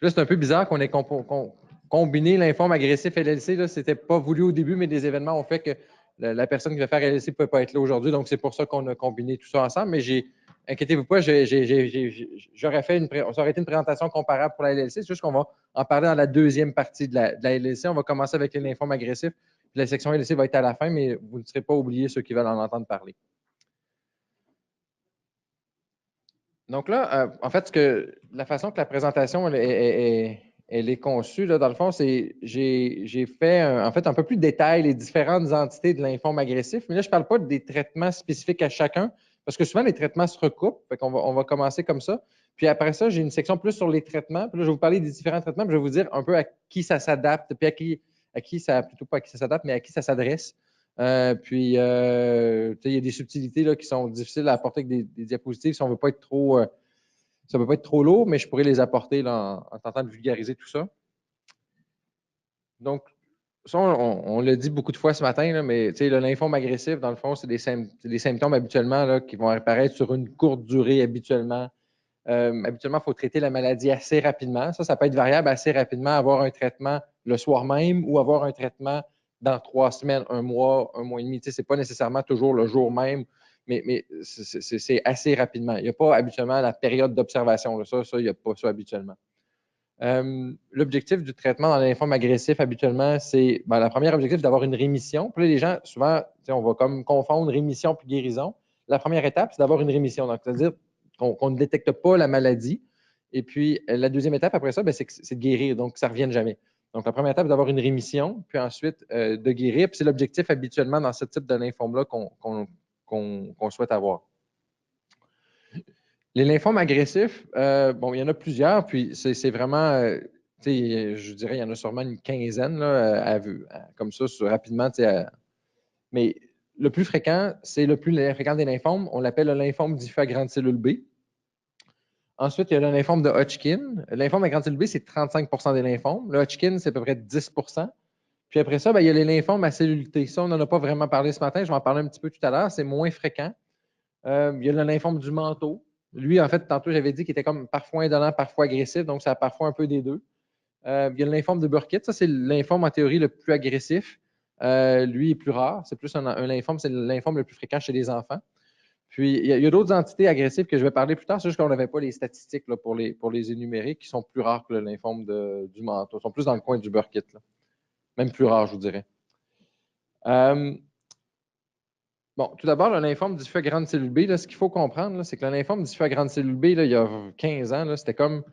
Là, c'est un peu bizarre qu'on ait combiné lymphome agressif et LLC. Ce n'était pas voulu au début, mais des événements ont fait que la personne qui va faire LLC ne peut pas être là aujourd'hui. Donc, c'est pour ça qu'on a combiné tout ça ensemble. Mais inquiétez-vous pas, ça aurait été une présentation comparable pour la LLC. C'est juste qu'on va en parler dans la deuxième partie de la LLC. On va commencer avec les lymphomes agressifs. Puis la section LLC va être à la fin, mais vous ne serez pas oubliés ceux qui veulent en entendre parler. Donc là, en fait, la façon que la présentation elle est conçue, là, dans le fond, c'est j'ai fait en fait un peu plus de détails les différentes entités de lymphome agressif. Mais là, je ne parle pas des traitements spécifiques à chacun, parce que souvent, les traitements se recoupent. On va commencer comme ça. Puis après ça, j'ai une section plus sur les traitements. Puis là, je vais vous parler des différents traitements, puis je vais vous dire un peu à qui ça s'adapte, puis plutôt pas à qui ça s'adapte, mais à qui ça s'adresse. Il y a des subtilités là, qui sont difficiles à apporter avec des diapositives si on ne veut pas être trop, ça ne veut pas être trop lourd, mais je pourrais les apporter là, en tentant de vulgariser tout ça. Donc, ça, on l'a dit beaucoup de fois ce matin, là, mais le lymphome agressif, dans le fond, c'est des symptômes habituellement là, qui vont apparaître sur une courte durée habituellement. Habituellement, il faut traiter la maladie assez rapidement. Ça peut être variable assez rapidement, avoir un traitement le soir même ou avoir un traitement dans 3 semaines, 1 mois et demi. Ce n'est pas nécessairement toujours le jour même, mais c'est assez rapidement. Il n'y a pas habituellement la période d'observation. Ça, il n'y a pas ça habituellement. L'objectif du traitement dans le lymphome agressif, habituellement, c'est la première objectif, c'est d'avoir une rémission. Puis là, les gens, souvent, on va comme confondre rémission puis guérison. La première étape, c'est d'avoir une rémission. Donc, c'est-à-dire qu'on ne détecte pas la maladie. Et puis, la deuxième étape, après ça, c'est de guérir. Donc, ça ne revienne jamais. Donc, la première étape, c'est d'avoir une rémission, puis ensuite de guérir. Puis c'est l'objectif habituellement dans ce type de lymphome-là qu'on souhaite avoir. Les lymphomes agressifs, il y en a plusieurs, puis c'est vraiment, je dirais, il y en a sûrement une quinzaine là, à vue, comme ça, rapidement. Mais le plus fréquent, c'est le plus fréquent des lymphomes. On l'appelle le lymphome diffus à grande cellule B. Ensuite, il y a le lymphome de Hodgkin. Le lymphome à grande cellule B, c'est 35 des lymphomes. Le Hodgkin, c'est à peu près 10 Puis après ça, il y a les lymphomes à cellule T. Ça, on n'en a pas vraiment parlé ce matin. Je vais en parler un petit peu tout à l'heure. C'est moins fréquent. Il y a le lymphome du manteau. Lui, en fait, tantôt, j'avais dit qu'il était comme parfois indolent, parfois agressif, donc ça a parfois un peu des deux. Il y a le lymphome de Burkitt. Ça, c'est le lymphome en théorie le plus agressif. Lui est plus rare. C'est plus un lymphome, c'est le lymphome le plus fréquent chez les enfants. Puis, il y a d'autres entités agressives que je vais parler plus tard. C'est juste qu'on n'avait pas les statistiques là, pour les énumérer, qui sont plus rares que le lymphome du manteau. Ils sont plus dans le coin du Burkitt. Là. Même plus rares, je vous dirais. Bon, tout d'abord, le lymphome diffus à grande cellule B, là, ce qu'il faut comprendre, c'est que le lymphome diffus à grande cellule B, là, il y a 15 ans, c'était comme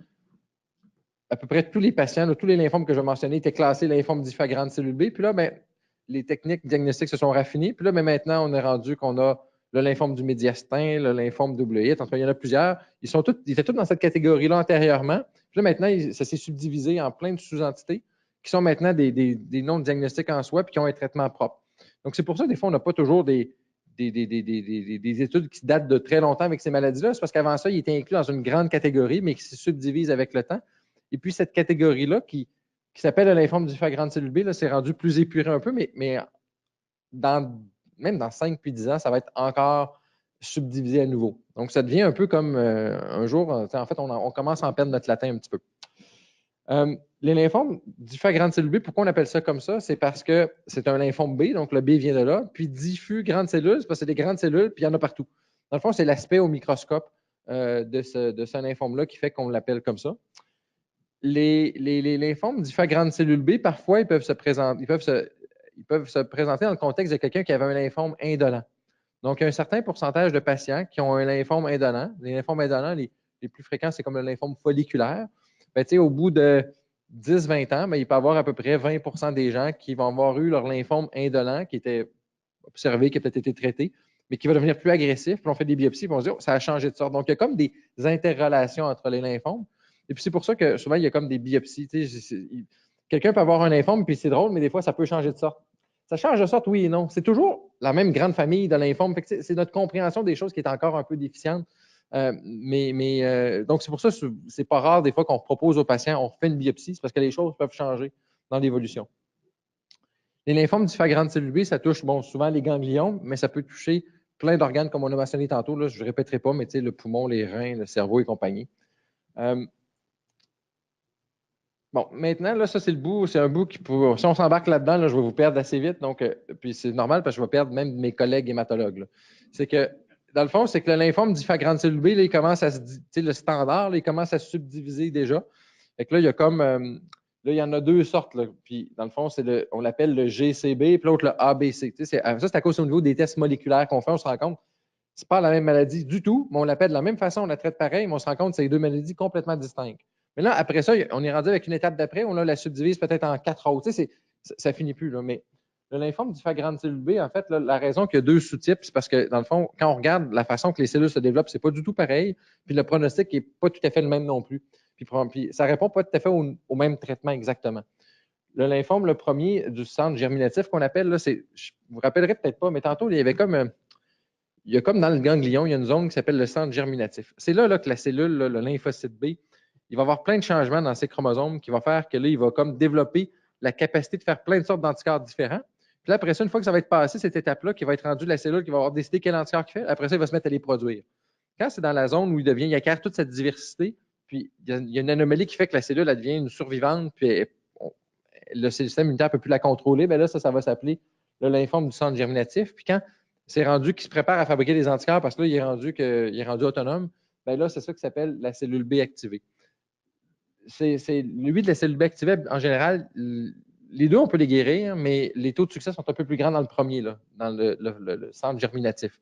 à peu près tous les patients, là, tous les lymphomes que je mentionnais étaient classés lymphome diffus à grande cellule B. Puis là, les techniques diagnostiques se sont raffinées. Puis là, maintenant, on est rendu qu'on a le lymphome du médiastin, le lymphome double-hit. En tout cas, il y en a plusieurs. Ils étaient tous dans cette catégorie-là antérieurement. Puis là, maintenant, ça s'est subdivisé en plein de sous-entités qui sont maintenant des noms de diagnostics en soi puis qui ont un traitement propre. Donc, c'est pour ça, des fois, on n'a pas toujours des études qui datent de très longtemps avec ces maladies-là. C'est parce qu'avant ça, ils étaient inclus dans une grande catégorie, mais qui se subdivise avec le temps. Et puis, cette catégorie-là, qui s'appelle le lymphome diffus à grande cellule B, c'est rendu plus épuré un peu, mais même dans 5 puis 10 ans, ça va être encore subdivisé à nouveau. Donc, ça devient un peu comme un jour, en fait, on commence à en perdre notre latin un petit peu. Les lymphomes diffus à grande cellule B, pourquoi on appelle ça comme ça? C'est parce que c'est un lymphome B, donc le B vient de là. Puis diffus grande cellule, c'est parce que c'est des grandes cellules, puis il y en a partout. Dans le fond, c'est l'aspect au microscope de ce lymphome-là qui fait qu'on l'appelle comme ça. Les lymphomes diffus à grande cellule B, parfois, ils peuvent se présenter dans le contexte de quelqu'un qui avait un lymphome indolent. Donc, il y a un certain pourcentage de patients qui ont un lymphome indolent. Les lymphomes indolents, les plus fréquents, c'est comme le lymphome folliculaire. Au bout de 10-20 ans, il peut y avoir à peu près 20 des gens qui vont avoir eu leur lymphome indolent, qui était observé, qui a peut-être été traité, mais qui va devenir plus agressif. Puis on fait des biopsies, puis on se dit, ça a changé de sorte. Donc, il y a comme des interrelations entre les lymphomes. Et puis, c'est pour ça que souvent, il y a comme des biopsies. Quelqu'un peut avoir un lymphome, puis c'est drôle, mais des fois, ça peut changer de sorte. Ça change de sorte, oui et non. C'est toujours la même grande famille de lymphome. C'est notre compréhension des choses qui est encore un peu déficiente. Donc, c'est pour ça que c'est pas rare des fois qu'on propose aux patients, on fait une biopsie, c'est parce que les choses peuvent changer dans l'évolution. Les lymphomes diffus à grande cellule B, ça touche souvent les ganglions, mais ça peut toucher plein d'organes, comme on a mentionné tantôt. Là, je ne répéterai pas, mais le poumon, les reins, le cerveau et compagnie. Bon, maintenant, là, ça, c'est le bout. C'est un bout qui, si on s'embarque là-dedans, là, je vais vous perdre assez vite. Donc, puis c'est normal parce que je vais perdre même mes collègues hématologues, là. C'est que, dans le fond, c'est que le lymphome diffuse grande cellule B, là, il commence à se, tu sais, le standard, là, il commence à se subdiviser déjà. Fait que là, il y a comme, là, il y en a deux sortes, là. Puis, dans le fond, on l'appelle le GCB, puis l'autre, le ABC. Tu sais, ça, c'est à cause au niveau des tests moléculaires qu'on fait, on se rend compte, c'est pas la même maladie du tout, mais on l'appelle de la même façon, on la traite pareil, mais on se rend compte que c'est deux maladies complètement distinctes. Mais là, après ça, on est rendu avec une étape d'après, on la subdivise peut-être en quatre autres. Tu sais, ça finit plus, là. Mais le lymphome diffuse grande cellule B, en fait, là, la raison qu'il y a deux sous-types, c'est parce que, dans le fond, quand on regarde la façon que les cellules se développent, c'est pas du tout pareil, puis le pronostic n'est pas tout à fait le même non plus. Puis ça répond pas tout à fait au même traitement exactement. Le lymphome, le premier du centre germinatif qu'on appelle, là, c'est, je vous rappellerai peut-être pas, mais tantôt, il y avait comme il y a comme dans le ganglion, il y a une zone qui s'appelle le centre germinatif. C'est là, que la cellule, là, le lymphocyte B, il va avoir plein de changements dans ses chromosomes qui va faire que là, il va comme développer la capacité de faire plein de sortes d'anticorps différents. Puis là, après ça, une fois que ça va être passé, cette étape-là, qui va être rendue la cellule qui va avoir décidé quel anticorps il fait, après ça, il va se mettre à les produire. Quand c'est dans la zone où il acquiert toute cette diversité, puis il y a une anomalie qui fait que la cellule, elle devient une survivante, puis le système immunitaire ne peut plus la contrôler, bien là, ça va s'appeler le lymphome du centre germinatif. Puis quand c'est rendu qu'il se prépare à fabriquer des anticorps parce que là, il est rendu autonome, bien là, c'est ça qui s'appelle la cellule B activée. Lui, de la cellule B activée, en général, les deux, on peut les guérir, mais les taux de succès sont un peu plus grands dans le premier, là, dans le centre germinatif.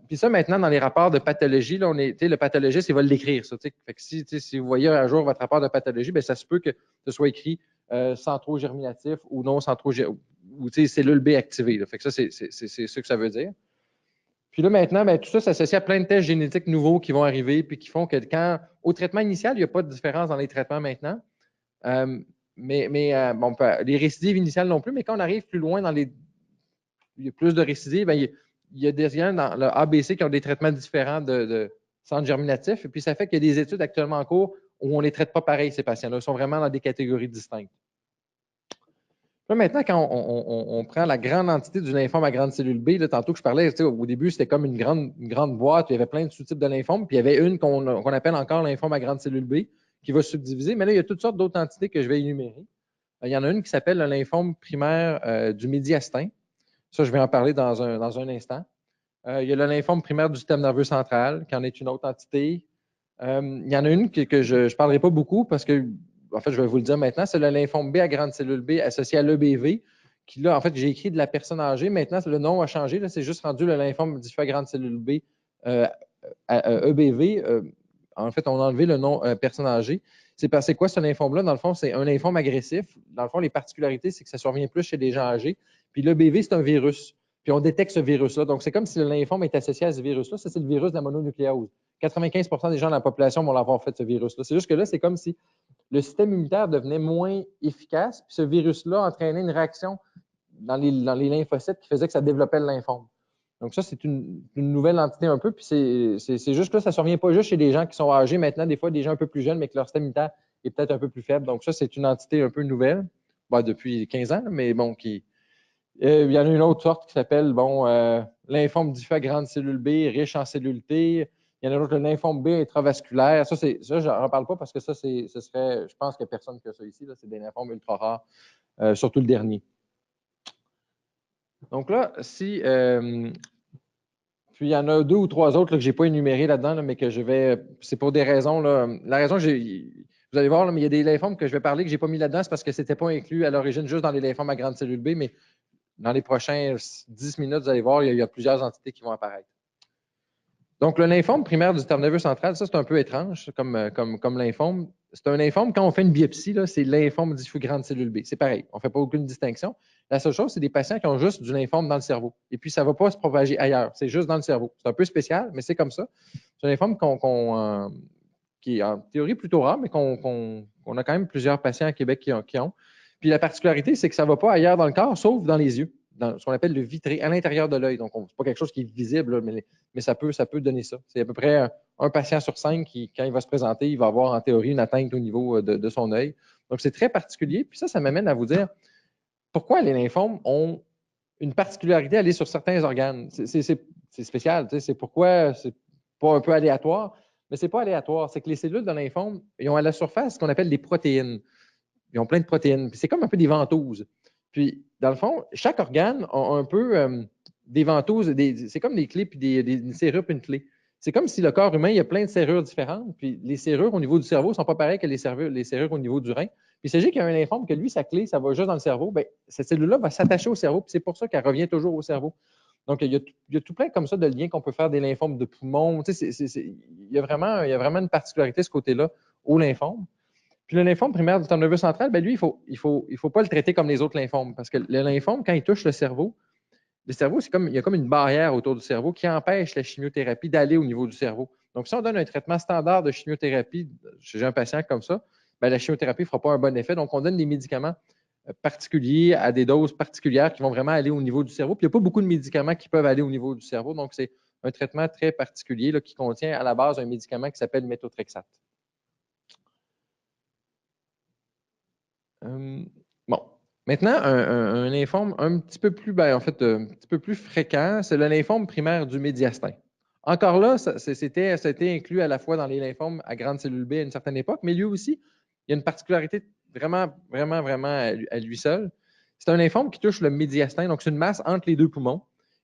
Puis ça, maintenant, dans les rapports de pathologie, là, le pathologiste, il va l'écrire. Fait que si vous voyez un jour votre rapport de pathologie, bien, ça se peut que ce soit écrit centro germinatif ou non centro ou cellule B activée. Là. Fait que ça, c'est ce que ça veut dire. Puis là, maintenant, bien, tout ça s'associe à plein de tests génétiques nouveaux qui vont arriver puis qui font que au traitement initial, il n'y a pas de différence dans les traitements maintenant. Bon, les récidives initiales non plus, mais quand on arrive plus loin il y a plus de récidives, bien, il y a des gens dans le ABC qui ont des traitements différents de centre germinatif. Et puis, ça fait qu'il y a des études actuellement en cours où on ne les traite pas pareil, ces patients-là. Ils sont vraiment dans des catégories distinctes. Là, maintenant, quand on prend la grande entité du lymphome à grande cellule B, là, tantôt que je parlais, au début, c'était comme une grande boîte, il y avait plein de sous-types de lymphome, puis il y avait une qu'on appelle encore lymphome à grande cellule B qui va subdiviser. Mais là, il y a toutes sortes d'autres entités que je vais énumérer. Il y en a une qui s'appelle le lymphome primaire du médiastin. Ça, je vais en parler dans un instant. Il y a le lymphome primaire du système nerveux central, qui en est une autre entité. Il y en a une que je ne parlerai pas beaucoup parce que, en fait, je vais vous le dire maintenant, c'est le lymphome B à grande cellule B associé à l'EBV, qui là, en fait, j'ai écrit de la personne âgée. Maintenant, le nom a changé. C'est juste rendu le lymphome diffus à grande cellule B à EBV. En fait, on a enlevé le nom personne âgée. C'est quoi ce lymphome-là? Dans le fond, c'est un lymphome agressif. Dans le fond, les particularités, c'est que ça survient plus chez des gens âgés. Puis l'EBV, c'est un virus. Puis on détecte ce virus-là. Donc, c'est comme si le lymphome est associé à ce virus-là. Ça, c'est le virus de la mononucléose. 95 des gens de la population vont l'avoir fait, ce virus-là. C'est juste que là, c'est comme si le système immunitaire devenait moins efficace, puis ce virus-là entraînait une réaction dans les lymphocytes qui faisait que ça développait le lymphome. Donc ça, c'est une nouvelle entité un peu, puis c'est juste que là, ça ne survient pas juste chez des gens qui sont âgés maintenant, des fois des gens un peu plus jeunes, mais que leur système immunitaire est peut-être un peu plus faible. Donc ça, c'est une entité un peu nouvelle, depuis 15 ans, mais bon, il y en a une autre sorte qui s'appelle lymphome diffus à grande cellule B, riche en cellule T. Il y en a un autre, le lymphome B intravasculaire. Ça, je n'en parle pas parce que ça, ce serait, je pense qu'il n'y a personne qui a ça ici. C'est des lymphomes ultra rares, surtout le dernier. Donc là, puis il y en a deux ou trois autres là, que je n'ai pas énumérés là-dedans, là, mais que je vais. C'est pour des raisons. Là, la raison, vous allez voir, là, mais il y a des lymphomes que je vais parler que je n'ai pas mis là-dedans, c'est parce que ce n'était pas inclus à l'origine juste dans les lymphomes à grande cellule B, mais dans les prochains 10 minutes, vous allez voir, il y a plusieurs entités qui vont apparaître. Donc, le lymphome primaire du système nerveux central, ça, c'est un peu étrange comme lymphome. C'est un lymphome, quand on fait une biopsie, c'est lymphome diffus grande cellule B. C'est pareil, on ne fait pas aucune distinction. La seule chose, c'est des patients qui ont juste du lymphome dans le cerveau. Et puis, ça ne va pas se propager ailleurs. C'est juste dans le cerveau. C'est un peu spécial, mais c'est comme ça. C'est un lymphome qui est en théorie plutôt rare, mais qu'on a quand même plusieurs patients à Québec qui ont. Puis la particularité, c'est que ça ne va pas ailleurs dans le corps, sauf dans les yeux, dans ce qu'on appelle le vitré, à l'intérieur de l'œil. Donc, ce n'est pas quelque chose qui est visible, là, mais ça peut donner ça. C'est à peu près un patient sur 5 qui, quand il va se présenter, il va avoir en théorie une atteinte au niveau de son œil. Donc, c'est très particulier. Puis ça m'amène à vous dire pourquoi les lymphomes ont une particularité à aller sur certains organes. C'est spécial. C'est pourquoi c'est pas un peu aléatoire, mais ce n'est pas aléatoire. C'est que les cellules de lymphome, ils ont à la surface ce qu'on appelle des protéines. ils ont plein de protéines. C'est comme un peu des ventouses. Puis, dans le fond, chaque organe a un peu des ventouses, c'est comme des clés, puis des serrures, puis une clé. C'est comme si le corps humain, il y a plein de serrures différentes, puis les serrures au niveau du cerveau ne sont pas pareilles que les serrures au niveau du rein. Puis, il s'agit qu'il y a un lymphome que lui, sa clé, ça va juste dans le cerveau. Bien, cette cellule-là va s'attacher au cerveau, puis c'est pour ça qu'elle revient toujours au cerveau. Donc, il y a tout plein comme ça de liens qu'on peut faire des lymphomes de poumon. Tu sais, il y a vraiment une particularité de ce côté-là au lymphome. Puis le lymphome primaire du système nerveux central, ben lui, il faut pas le traiter comme les autres lymphomes. Parce que le lymphome, quand il touche le cerveau, il y a comme une barrière autour du cerveau qui empêche la chimiothérapie d'aller au niveau du cerveau. Donc, si on donne un traitement standard de chimiothérapie chez un patient comme ça, ben, la chimiothérapie ne fera pas un bon effet. Donc, on donne des médicaments particuliers à des doses particulières qui vont vraiment aller au niveau du cerveau. Puis, il n'y a pas beaucoup de médicaments qui peuvent aller au niveau du cerveau. Donc, c'est un traitement très particulier là, qui contient à la base un médicament qui s'appelle méthotrexate. Bon. Maintenant, un lymphome un petit peu plus, un petit peu plus fréquent, c'est le lymphome primaire du médiastin. Encore là, ça a été inclus à la fois dans les lymphomes à grande cellule B à une certaine époque, mais lui aussi, il y a une particularité vraiment, vraiment, vraiment à lui seul. C'est un lymphome qui touche le médiastin, donc c'est une masse entre les deux poumons,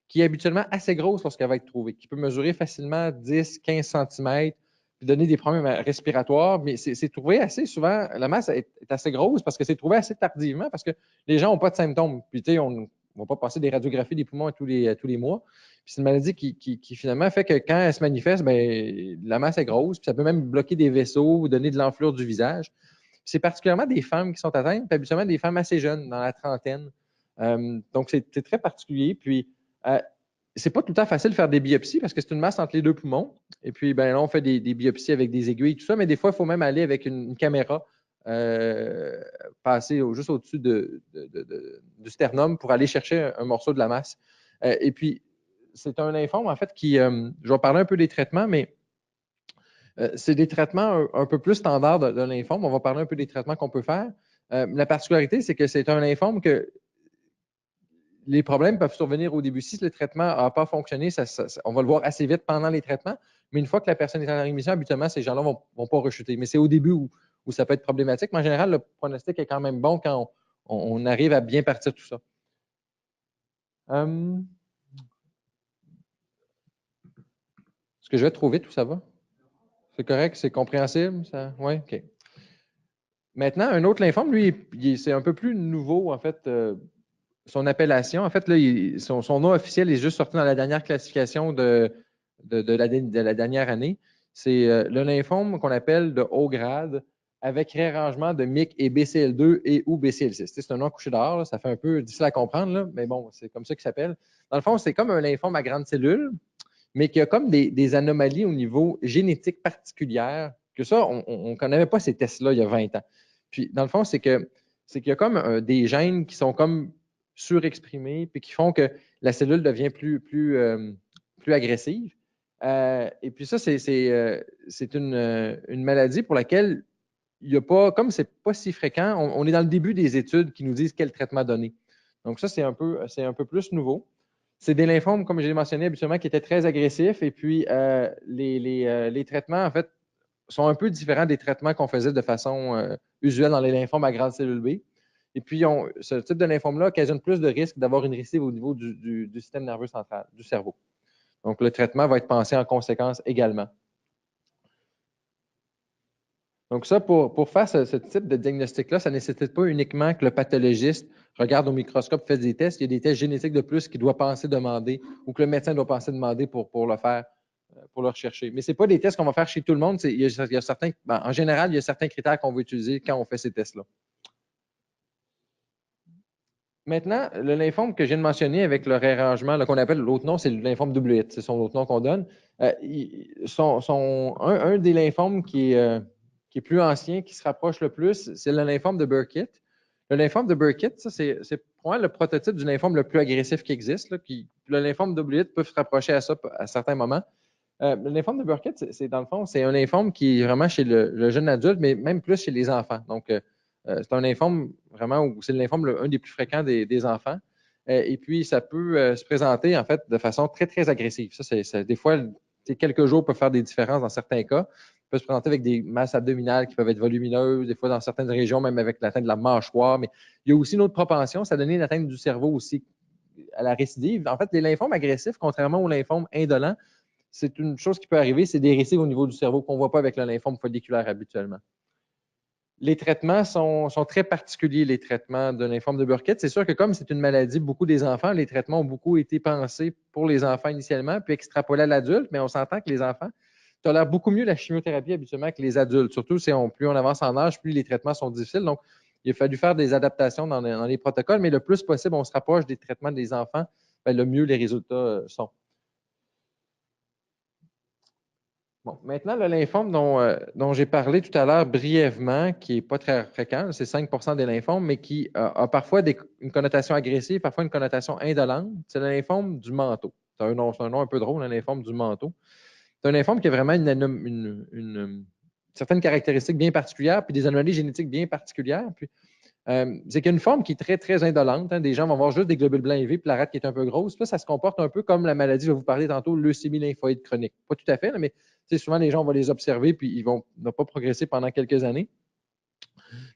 qui est habituellement assez grosse lorsqu'elle va être trouvée, qui peut mesurer facilement 10-15 cm, puis donner des problèmes respiratoires, mais c'est trouvé assez souvent, la masse est assez grosse parce que c'est trouvé assez tardivement parce que les gens n'ont pas de symptômes. Puis, tu sais, on ne va pas passer des radiographies des poumons tous les mois. Puis, c'est une maladie qui finalement fait que quand elle se manifeste, bien, la masse est grosse, puis ça peut même bloquer des vaisseaux ou donner de l'enflure du visage. C'est particulièrement des femmes qui sont atteintes, puis habituellement des femmes assez jeunes, dans la trentaine. Donc, c'est très particulier. Puis, c'est pas tout le temps facile de faire des biopsies parce que c'est une masse entre les deux poumons. Et puis, ben là, on fait des biopsies avec des aiguilles et tout ça, mais des fois, il faut même aller avec une caméra, passer juste au-dessus du sternum pour aller chercher un morceau de la masse. Et puis, c'est un lymphome, en fait, je vais parler un peu des traitements, mais c'est des traitements un peu plus standards d'un lymphome. On va parler un peu des traitements qu'on peut faire. La particularité, c'est que c'est un lymphome que les problèmes peuvent survenir au début. Si le traitement n'a pas fonctionné, on va le voir assez vite pendant les traitements, mais une fois que la personne est en rémission, habituellement, ces gens-là ne vont pas rechuter. Mais c'est au début où ça peut être problématique. Mais en général, le pronostic est quand même bon quand on arrive à bien partir tout ça. Est-ce que je vais trop vite ou ça va? C'est correct? C'est compréhensible? Oui, OK. Maintenant, un autre lymphome, lui, c'est un peu plus nouveau, en fait, son appellation. En fait, là, son nom officiel est juste sorti dans la dernière classification de la dernière année. C'est le lymphome qu'on appelle de haut grade avec réarrangement de MYC et BCL2 et ou BCL6. C'est un nom couché dehors, ça fait un peu difficile à comprendre, là, mais bon, c'est comme ça qu'il s'appelle. Dans le fond, c'est comme un lymphome à grande cellule, mais qui a comme des anomalies au niveau génétique particulière, que ça, on ne connaissait pas ces tests-là il y a 20 ans. Puis, dans le fond, c'est qu'il y a comme des gènes qui sont comme surexprimés, puis qui font que la cellule devient plus agressive. Et puis ça, c'est une maladie pour laquelle il n'y a pas, comme c'est pas si fréquent, on est dans le début des études qui nous disent quel traitement donner. Donc ça, c'est un peu plus nouveau. C'est des lymphomes, comme j'ai mentionné habituellement, qui étaient très agressifs. Et puis, les traitements, en fait, sont un peu différents des traitements qu'on faisait de façon usuelle dans les lymphomes à grande cellule B. Et puis, ce type de lymphome-là occasionne plus de risques d'avoir une récidive au niveau du système nerveux central, du cerveau. Donc, le traitement va être pensé en conséquence également. Donc, ça, pour faire ce type de diagnostic-là, ça ne nécessite pas uniquement que le pathologiste regarde au microscope, fait des tests. Il y a des tests génétiques de plus qu'il doit penser demander ou que le médecin doit penser demander pour le faire, pour le rechercher. Mais ce n'est pas des tests qu'on va faire chez tout le monde. Il y a certains, en général, il y a certains critères qu'on va utiliser quand on fait ces tests-là. Maintenant, le lymphome que je viens de mentionner avec le réarrangement, qu'on appelle l'autre nom, c'est le lymphome double hit. C'est son autre nom qu'on donne. Un des lymphomes qui est plus ancien, qui se rapproche le plus, c'est le lymphome de Burkitt. Le lymphome de Burkitt, ça, c'est probablement le prototype du lymphome le plus agressif qui existe. Le lymphome double hit peut se rapprocher à ça à certains moments. Le lymphome de Burkitt, dans le fond, c'est un lymphome qui est vraiment chez le jeune adulte, mais même plus chez les enfants. Donc, c'est un lymphome vraiment où c'est le lymphome un des plus fréquents des enfants. Et puis, ça peut se présenter, en fait, de façon très, très agressive. Ça, des fois, quelques jours peuvent faire des différences dans certains cas. peut se présenter avec des masses abdominales qui peuvent être volumineuses, des fois dans certaines régions, même avec l'atteinte de la mâchoire. Mais il y a aussi une autre propension, ça donne une atteinte du cerveau aussi à la récidive. En fait, les lymphomes agressifs, contrairement aux lymphomes indolents, c'est une chose qui peut arriver, c'est des récidives au niveau du cerveau qu'on ne voit pas avec le lymphome folliculaire habituellement. Les traitements sont très particuliers, les traitements de lymphome de Burkitt. C'est sûr que comme c'est une maladie, beaucoup des enfants, les traitements ont beaucoup été pensés pour les enfants initialement, puis extrapolés à l'adulte, mais on s'entend que les enfants tolèrent beaucoup mieux la chimiothérapie habituellement que les adultes. Surtout plus on avance en âge, plus les traitements sont difficiles. Donc, il a fallu faire des adaptations dans les protocoles, mais le plus possible, on se rapproche des traitements des enfants, bien, le mieux les résultats sont. Bon, maintenant, le lymphome dont j'ai parlé tout à l'heure brièvement, qui n'est pas très fréquent, c'est 5 des lymphomes, mais qui a parfois une connotation agressive, parfois une connotation indolente, c'est le lymphome du manteau. C'est un nom un peu drôle, le lymphome du manteau. C'est un lymphome qui a vraiment une certaines caractéristiques bien particulières, puis des anomalies génétiques bien particulières. Puis, c'est qu'il y a une forme qui est très, très indolente. Hein. Des gens vont avoir juste des globules blancs élevés, puis la rate qui est un peu grosse. Puis là, ça se comporte un peu comme la maladie, je vais vous parler tantôt, leucémie lymphoïde chronique. Pas tout à fait, là, mais souvent, les gens, on va les observer, puis ils vont ne pas progresser pendant quelques années.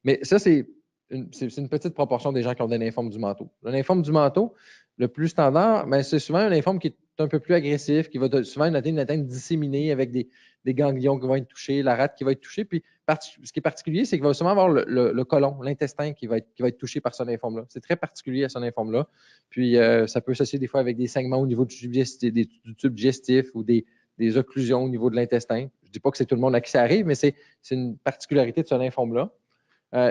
Mais ça, c'est une petite proportion des gens qui ont des lymphomes du manteau. Le lymphome du manteau, le plus standard, c'est souvent un lymphome qui est un peu plus agressif, qui va souvent une atteinte disséminée avec des ganglions qui vont être touchés, la rate qui va être touchée. Puis, ce qui est particulier, c'est qu'il va souvent avoir le côlon, l'intestin qui va être touché par ce lymphome-là. C'est très particulier à ce lymphome-là. Puis, ça peut s'associer des fois avec des saignements au niveau du tube digestif ou des occlusions au niveau de l'intestin. Je ne dis pas que c'est tout le monde à qui ça arrive, mais c'est une particularité de ce lymphome-là.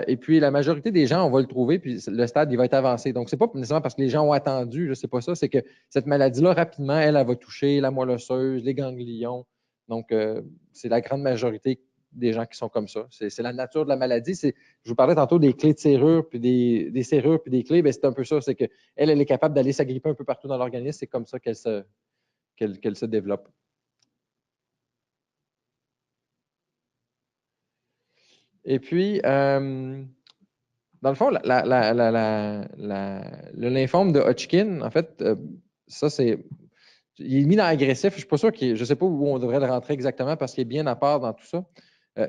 Et puis, la majorité des gens, on va le trouver, puis le stade, il va être avancé. Donc, ce n'est pas nécessairement parce que les gens ont attendu, c'est pas ça, c'est que cette maladie-là, rapidement, elle va toucher la moelle osseuse, les ganglions. Donc, c'est la grande majorité des gens qui sont comme ça. C'est la nature de la maladie. Je vous parlais tantôt des clés de serrure, puis des serrures, puis des clés. Bien, c'est un peu ça. C'est qu'elle est capable d'aller s'agripper un peu partout dans l'organisme. C'est comme ça qu'elle se développe. Et puis, dans le fond, le lymphome de Hodgkin, en fait, ça, il est mis dans agressif. Je ne suis pas sûr je ne sais pas où on devrait le rentrer exactement parce qu'il est bien à part dans tout ça.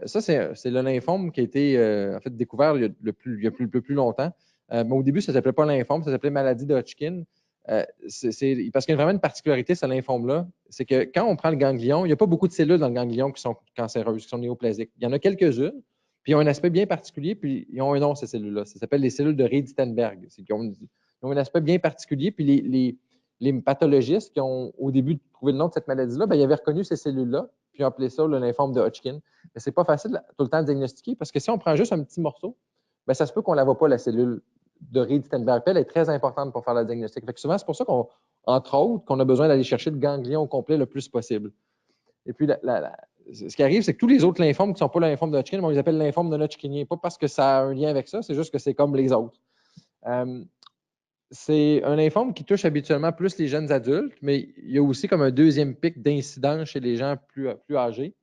Ça, c'est le lymphome qui a été en fait, découvert il y a plus longtemps. Mais au début, ça ne s'appelait pas lymphome, ça s'appelait maladie de Hodgkin. Parce qu'il y a vraiment une particularité, ce lymphome-là, c'est que quand on prend le ganglion, il n'y a pas beaucoup de cellules dans le ganglion qui sont cancéreuses, qui sont néoplasiques. Il y en a quelques-unes, puis ils ont un aspect bien particulier, puis ils ont un nom, ces cellules-là. Ça s'appelle les cellules de Reed-Steinberg. Ils ont un aspect bien particulier, puis les pathologistes qui ont, au début, trouvé le nom de cette maladie-là, ils avaient reconnu ces cellules-là, puis ils ont appelé ça le lymphome de Hodgkin. Mais ce n'est pas facile tout le temps de diagnostiquer, parce que si on prend juste un petit morceau, ça se peut qu'on ne la voit pas, la cellule de Reed-Steinberg. Elle est très importante pour faire le diagnostic. Fait que souvent, c'est pour ça qu'entre autres, qu'on a besoin d'aller chercher le ganglion au complet le plus possible. Et puis, ce qui arrive, c'est que tous les autres lymphomes qui ne sont pas le lymphome de Hodgkin, on les appelle lymphome de Hodgkinien. Pas parce que ça a un lien avec ça, c'est juste que c'est comme les autres. C'est un lymphome qui touche habituellement plus les jeunes adultes, mais il y a aussi comme un deuxième pic d'incidence chez les gens plus âgés.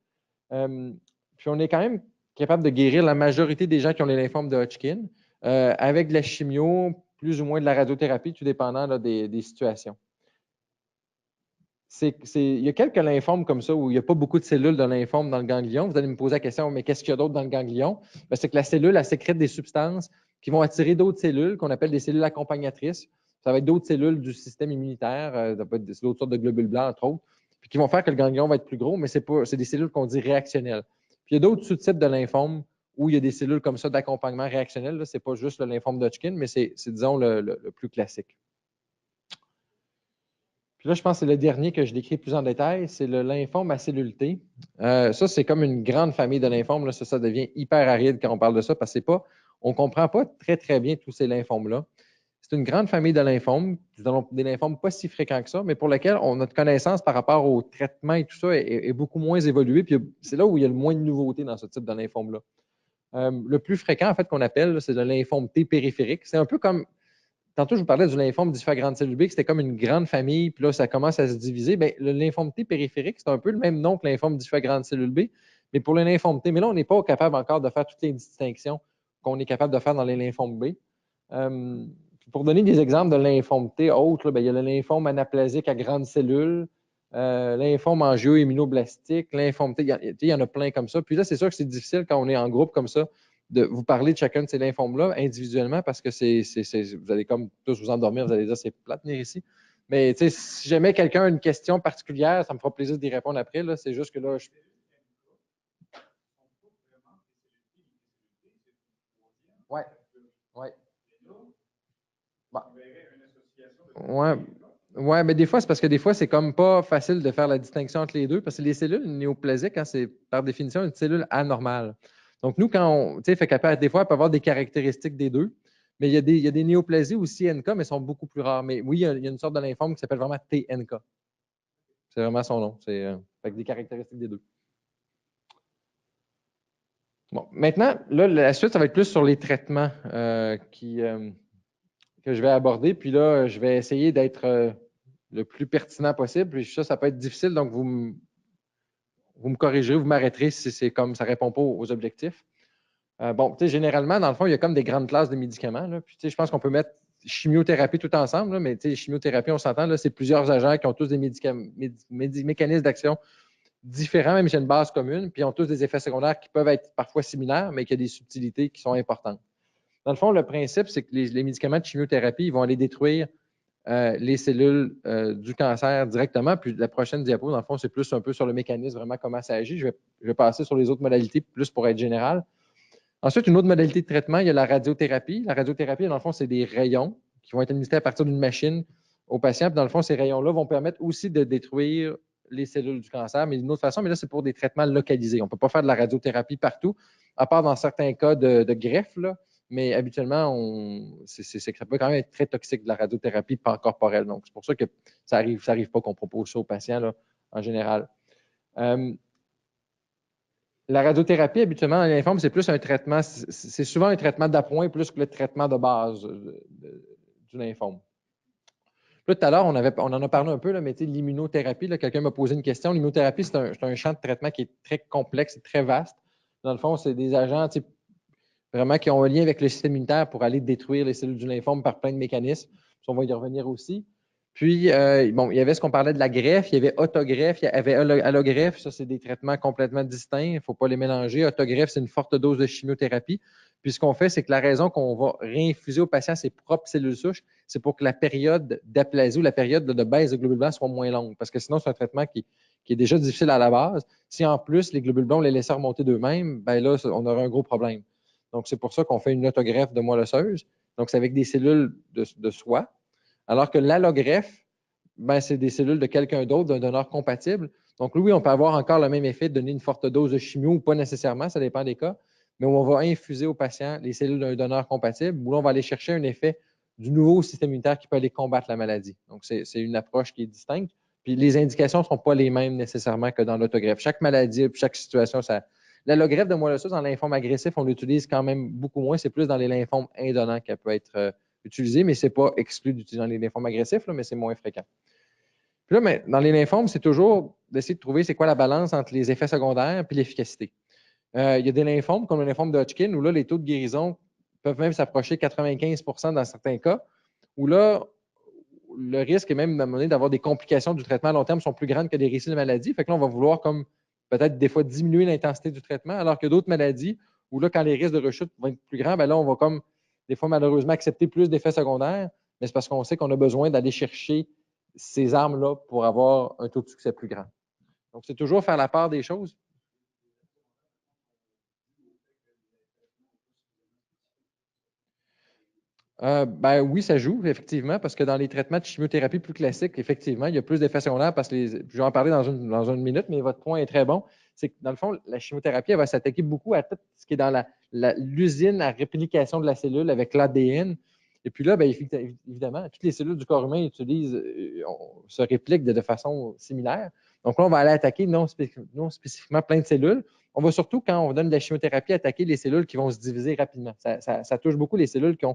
Puis on est quand même capable de guérir la majorité des gens qui ont les lymphomes de Hodgkin avec de la chimio, plus ou moins de la radiothérapie, tout dépendant là, des situations. Il y a quelques lymphomes comme ça où il n'y a pas beaucoup de cellules de lymphome dans le ganglion. Vous allez me poser la question, mais qu'est-ce qu'il y a d'autre dans le ganglion? C'est que la cellule, elle sécrète des substances qui vont attirer d'autres cellules qu'on appelle des cellules accompagnatrices. Ça va être d'autres cellules du système immunitaire, ça peut être d'autres sortes de globules blancs, entre autres, puis qui vont faire que le ganglion va être plus gros, mais c'est des cellules qu'on dit réactionnelles. Puis il y a d'autres sous-types de lymphome où il y a des cellules comme ça d'accompagnement réactionnel. Ce n'est pas juste le lymphome d'Hodgkin, mais c'est disons, le plus classique. Puis là, je pense que c'est le dernier que je décris plus en détail, c'est le lymphome à cellule T. Ça, c'est comme une grande famille de lymphomes. Là. Ça devient hyper aride quand on parle de ça parce qu'on ne comprend pas très, très bien tous ces lymphomes-là. C'est une grande famille de lymphomes, des lymphomes pas si fréquents que ça, mais pour lesquels notre connaissance par rapport au traitement et tout ça est beaucoup moins évoluée. Puis c'est là où il y a le moins de nouveautés dans ce type de lymphome-là. Le plus fréquent, en fait, qu'on appelle, c'est le lymphome T périphérique. C'est un peu comme tantôt, je vous parlais du lymphome diffuse grande cellule B, que c'était comme une grande famille, puis là, ça commence à se diviser. Bien, le lymphome T périphérique, c'est un peu le même nom que lymphome diffuse grande cellule B, mais pour le lymphome T. Mais là, on n'est pas capable encore de faire toutes les distinctions qu'on est capable de faire dans les lymphomes B. Pour donner des exemples de lymphome T autres, il y a le lymphome anaplasique à grande cellule, lymphome angio-immunoblastique, lymphome, il y en a plein comme ça. Puis là, c'est sûr que c'est difficile quand on est en groupe comme ça de vous parler de chacun de ces lymphomes-là individuellement parce que vous allez comme tous vous endormir, vous allez dire c'est plate venir ici. Mais si jamais quelqu'un a une question particulière, ça me fera plaisir d'y répondre après. C'est juste que là, Ouais. Ouais. Bon. Ouais. Ouais, mais des fois, c'est parce que des fois, c'est comme pas facile de faire la distinction entre les deux, parce que les cellules néoplasiques, hein, c'est par définition une cellule anormale. Donc, nous, quand on, tu sais, fait qu'après, des fois, elle peut avoir des caractéristiques des deux, mais il y a des néoplasies aussi NK, mais elles sont beaucoup plus rares. Mais oui, il y a une sorte de lymphome qui s'appelle vraiment TNK. C'est vraiment son nom. C'est avec des caractéristiques des deux. Bon, maintenant, là, la suite, ça va être plus sur les traitements que je vais aborder. Puis là, je vais essayer d'être le plus pertinent possible. Puis ça peut être difficile, donc vous me corrigerez, vous m'arrêterez si c'est comme ça ne répond pas aux objectifs. Bon, tu sais, généralement, dans le fond, il y a comme des grandes classes de médicaments. Là. Puis, tu sais, je pense qu'on peut mettre chimiothérapie tout ensemble, là, mais tu sais, chimiothérapie, on s'entend, là, c'est plusieurs agents qui ont tous des mécanismes d'action différents, même si y a une base commune, puis ils ont tous des effets secondaires qui peuvent être parfois similaires, mais qui ont des subtilités qui sont importantes. Dans le fond, le principe, c'est que les médicaments de chimiothérapie, ils vont aller détruire les cellules du cancer directement. Puis la prochaine diapo, dans le fond, c'est plus un peu sur le mécanisme, vraiment comment ça agit. Je vais passer sur les autres modalités, plus pour être général. Ensuite, une autre modalité de traitement, il y a la radiothérapie. La radiothérapie, dans le fond, c'est des rayons qui vont être administrés à partir d'une machine au patient. Puis dans le fond, ces rayons-là vont permettre aussi de détruire les cellules du cancer, mais d'une autre façon. Mais là, c'est pour des traitements localisés. On ne peut pas faire de la radiothérapie partout, à part dans certains cas de greffe, là. Mais habituellement, ça peut quand même être très toxique de la radiothérapie corporelle. Donc, c'est pour ça que ça arrive pas qu'on propose ça aux patients là, en général. La radiothérapie, habituellement, dans les lymphomes, c'est plus un traitement, c'est souvent un traitement d'appoint plus que le traitement de base du lymphome. Là, tout à l'heure, on en a parlé un peu, là, mais l'immunothérapie, quelqu'un m'a posé une question. L'immunothérapie, c'est un champ de traitement qui est très complexe et très vaste. Dans le fond, c'est des agents vraiment qui ont un lien avec le système immunitaire pour aller détruire les cellules du lymphome par plein de mécanismes. On va y revenir aussi. Puis, bon, il y avait ce qu'on parlait de la greffe, il y avait autogreffe, il y avait allogreffe. Ça, c'est des traitements complètement distincts. Il ne faut pas les mélanger. Autogreffe, c'est une forte dose de chimiothérapie. Puis, ce qu'on fait, c'est que la raison qu'on va réinfuser au patient ses propres cellules souches, c'est pour que la période d'aplasie ou la période de baisse de globules blancs soit moins longue. Parce que sinon, c'est un traitement qui est déjà difficile à la base. Si en plus, les globules blancs, on les laissait remonter d'eux-mêmes, ben là, on aurait un gros problème. Donc, c'est pour ça qu'on fait une autogreffe de moelle osseuse. Donc, c'est avec des cellules de soi. Alors que l'allogreffe, ben, c'est des cellules de quelqu'un d'autre, d'un donneur compatible. Donc, oui, on peut avoir encore le même effet de donner une forte dose de chimio ou pas nécessairement, ça dépend des cas, mais on va infuser au patient les cellules d'un donneur compatible où là, on va aller chercher un effet du nouveau système immunitaire qui peut aller combattre la maladie. Donc, c'est une approche qui est distincte. Puis, les indications ne sont pas les mêmes nécessairement que dans l'autogreffe. Chaque maladie, chaque situation, ça. L'allogreffe de moelle osseuse, dans le lymphome agressif, on l'utilise quand même beaucoup moins. C'est plus dans les lymphomes indolents qu'elle peut être utilisée, mais ce n'est pas exclu d'utiliser dans les lymphomes agressifs, là, mais c'est moins fréquent. Puis là, dans les lymphomes, c'est toujours d'essayer de trouver c'est quoi la balance entre les effets secondaires et l'efficacité. Il y a des lymphomes, comme le lymphome de Hodgkin, où là, les taux de guérison peuvent même s'approcher de 95 dans certains cas, où là, le risque est même d'avoir des complications du traitement à long terme sont plus grandes que des récits de maladie. Fait que là, on va vouloir comme peut-être des fois diminuer l'intensité du traitement, alors que d'autres maladies, où là, quand les risques de rechute vont être plus grands, ben là, on va comme des fois malheureusement accepter plus d'effets secondaires, mais c'est parce qu'on sait qu'on a besoin d'aller chercher ces armes-là pour avoir un taux de succès plus grand. Donc, c'est toujours faire la part des choses. Ben oui, ça joue, effectivement, parce que dans les traitements de chimiothérapie plus classiques, effectivement, il y a plus d'effets secondaires parce que je vais en parler dans une minute, mais votre point est très bon. C'est que dans le fond, la chimiothérapie, elle va s'attaquer beaucoup à tout ce qui est dans l'usine à réplication de la cellule avec l'ADN. Et puis là, bien, évidemment, toutes les cellules du corps humain se répliquent de façon similaire. Donc là, on va aller attaquer non spécifiquement plein de cellules. On va surtout, quand on donne de la chimiothérapie, attaquer les cellules qui vont se diviser rapidement. Ça touche beaucoup les cellules qui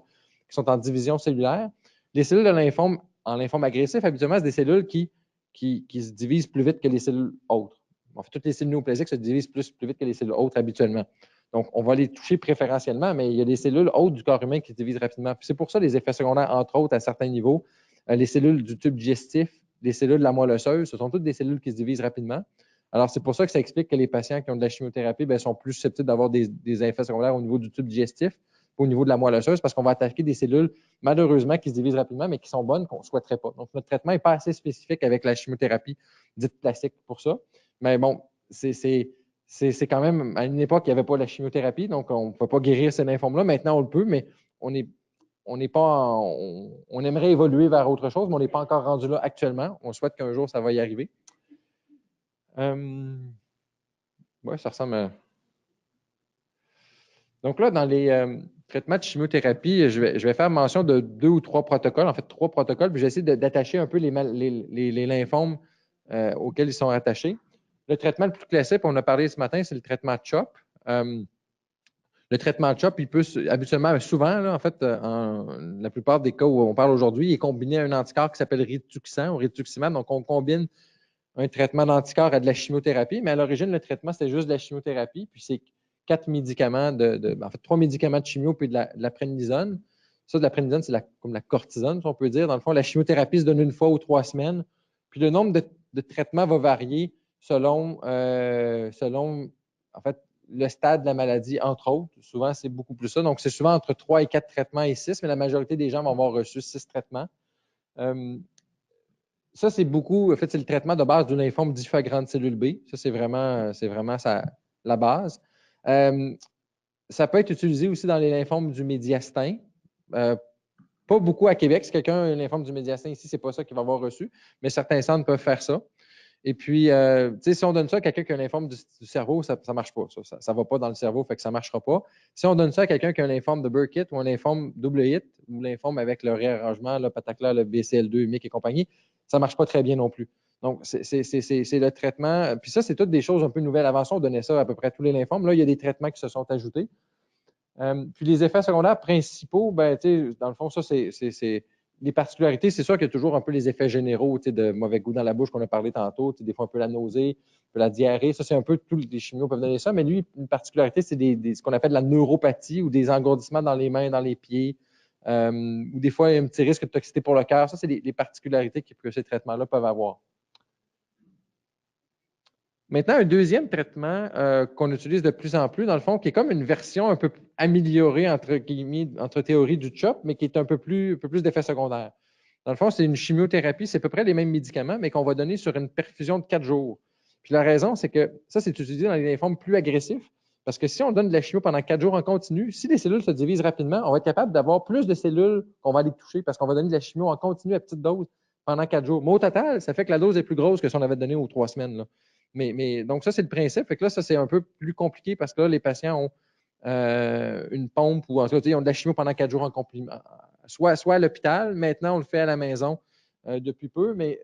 sont en division cellulaire. Les cellules de lymphome, en lymphome agressif, habituellement, c'est des cellules qui se divisent plus vite que les cellules autres. En fait, toutes les cellules néoplasiques se divisent plus vite que les cellules autres habituellement. Donc, on va les toucher préférentiellement, mais il y a des cellules autres du corps humain qui se divisent rapidement. C'est pour ça les effets secondaires, entre autres, à certains niveaux, les cellules du tube digestif des cellules de la moelle osseuse. Ce sont toutes des cellules qui se divisent rapidement. Alors, c'est pour ça que ça explique que les patients qui ont de la chimiothérapie sont plus susceptibles d'avoir des effets secondaires au niveau du tube digestif, au niveau de la moelle osseuse, parce qu'on va attaquer des cellules, malheureusement, qui se divisent rapidement, mais qui sont bonnes, qu'on ne souhaiterait pas. Donc, notre traitement n'est pas assez spécifique avec la chimiothérapie dite classique pour ça. Mais bon, c'est quand même, à une époque, il n'y avait pas la chimiothérapie, donc on ne peut pas guérir ces lymphomes-là. Maintenant, on le peut, mais on aimerait évoluer vers autre chose, mais on n'est pas encore rendu là actuellement. On souhaite qu'un jour, ça va y arriver. Oui, ça ressemble à... Donc là, dans les traitements de chimiothérapie, je vais faire mention de 2 ou 3 protocoles, en fait 3 protocoles, puis j'essaie d'attacher un peu les lymphomes auxquels ils sont attachés. Le traitement le plus classique, on a parlé ce matin, c'est le traitement CHOP. Le traitement CHOP, il peut habituellement, souvent, là, en fait, la plupart des cas où on parle aujourd'hui, il est combiné à un anticorps qui s'appelle rituxan ou rituximab. Donc, on combine un traitement d'anticorps à de la chimiothérapie, mais à l'origine, le traitement, c'était juste de la chimiothérapie, puis c'est 4 médicaments, en fait, 3 médicaments de chimio, puis de la prénisone. Ça, de la prénisone, c'est comme la cortisone, si on peut dire. Dans le fond, la chimiothérapie se donne 1 fois ou 3 semaines, puis le nombre de traitements va varier selon en fait, le stade de la maladie, entre autres. Souvent, c'est beaucoup plus ça. Donc, c'est souvent entre 3 et 4 traitements et 6, mais la majorité des gens vont avoir reçu 6 traitements. Ça, c'est beaucoup, en fait, c'est le traitement de base du lymphome diffuse grande cellule B. Ça, c'est vraiment la base. Ça peut être utilisé aussi dans les lymphomes du médiastin. Pas beaucoup à Québec. Si quelqu'un a un lymphome du médiastin ici, ce n'est pas ça qu'il va avoir reçu, mais certains centres peuvent faire ça. Et puis, si on donne ça à quelqu'un qui a un lymphome du cerveau, ça ne marche pas. Ça ne va pas dans le cerveau, fait que ça ne marchera pas. Si on donne ça à quelqu'un qui a un lymphome de Burkitt ou un lymphome double hit ou lymphome avec le réarrangement, le patacla, le BCL2, MYC et compagnie, ça ne marche pas très bien non plus. Donc, c'est le traitement. Puis ça, c'est toutes des choses un peu nouvelles. Avant ça, on donnait ça à peu près à tous les lymphomes. Là, il y a des traitements qui se sont ajoutés. Puis les effets secondaires principaux, dans le fond, ça, c'est les particularités. C'est sûr qu'il y a toujours un peu les effets généraux de mauvais goût dans la bouche qu'on a parlé tantôt, des fois un peu la nausée, un peu la diarrhée. Ça, c'est un peu tous les chimios peuvent donner ça. Mais lui, une particularité, c'est ce qu'on appelle la neuropathie ou des engourdissements dans les mains, dans les pieds, ou des fois un petit risque de toxicité pour le cœur. Ça, c'est les particularités que ces traitements-là peuvent avoir. Maintenant, un deuxième traitement qu'on utilise de plus en plus, dans le fond, qui est comme une version un peu améliorée entre théorie du CHOP, mais qui est un peu plus d'effets secondaires. Dans le fond, c'est une chimiothérapie, c'est à peu près les mêmes médicaments, mais qu'on va donner sur une perfusion de 4 jours. Puis la raison, c'est que ça, c'est utilisé dans les lymphomes plus agressifs, parce que si on donne de la chimio pendant 4 jours en continu, si les cellules se divisent rapidement, on va être capable d'avoir plus de cellules qu'on va aller toucher, parce qu'on va donner de la chimio en continu à petite dose pendant 4 jours. Mais au total, ça fait que la dose est plus grosse que si on avait donné aux 3 semaines. Là. Donc, ça, c'est le principe. Fait que là, ça, c'est un peu plus compliqué parce que là, les patients ont une pompe ou en tout cas, ils ont de la chimio pendant 4 jours en complément. Soit à l'hôpital, maintenant, on le fait à la maison depuis peu, mais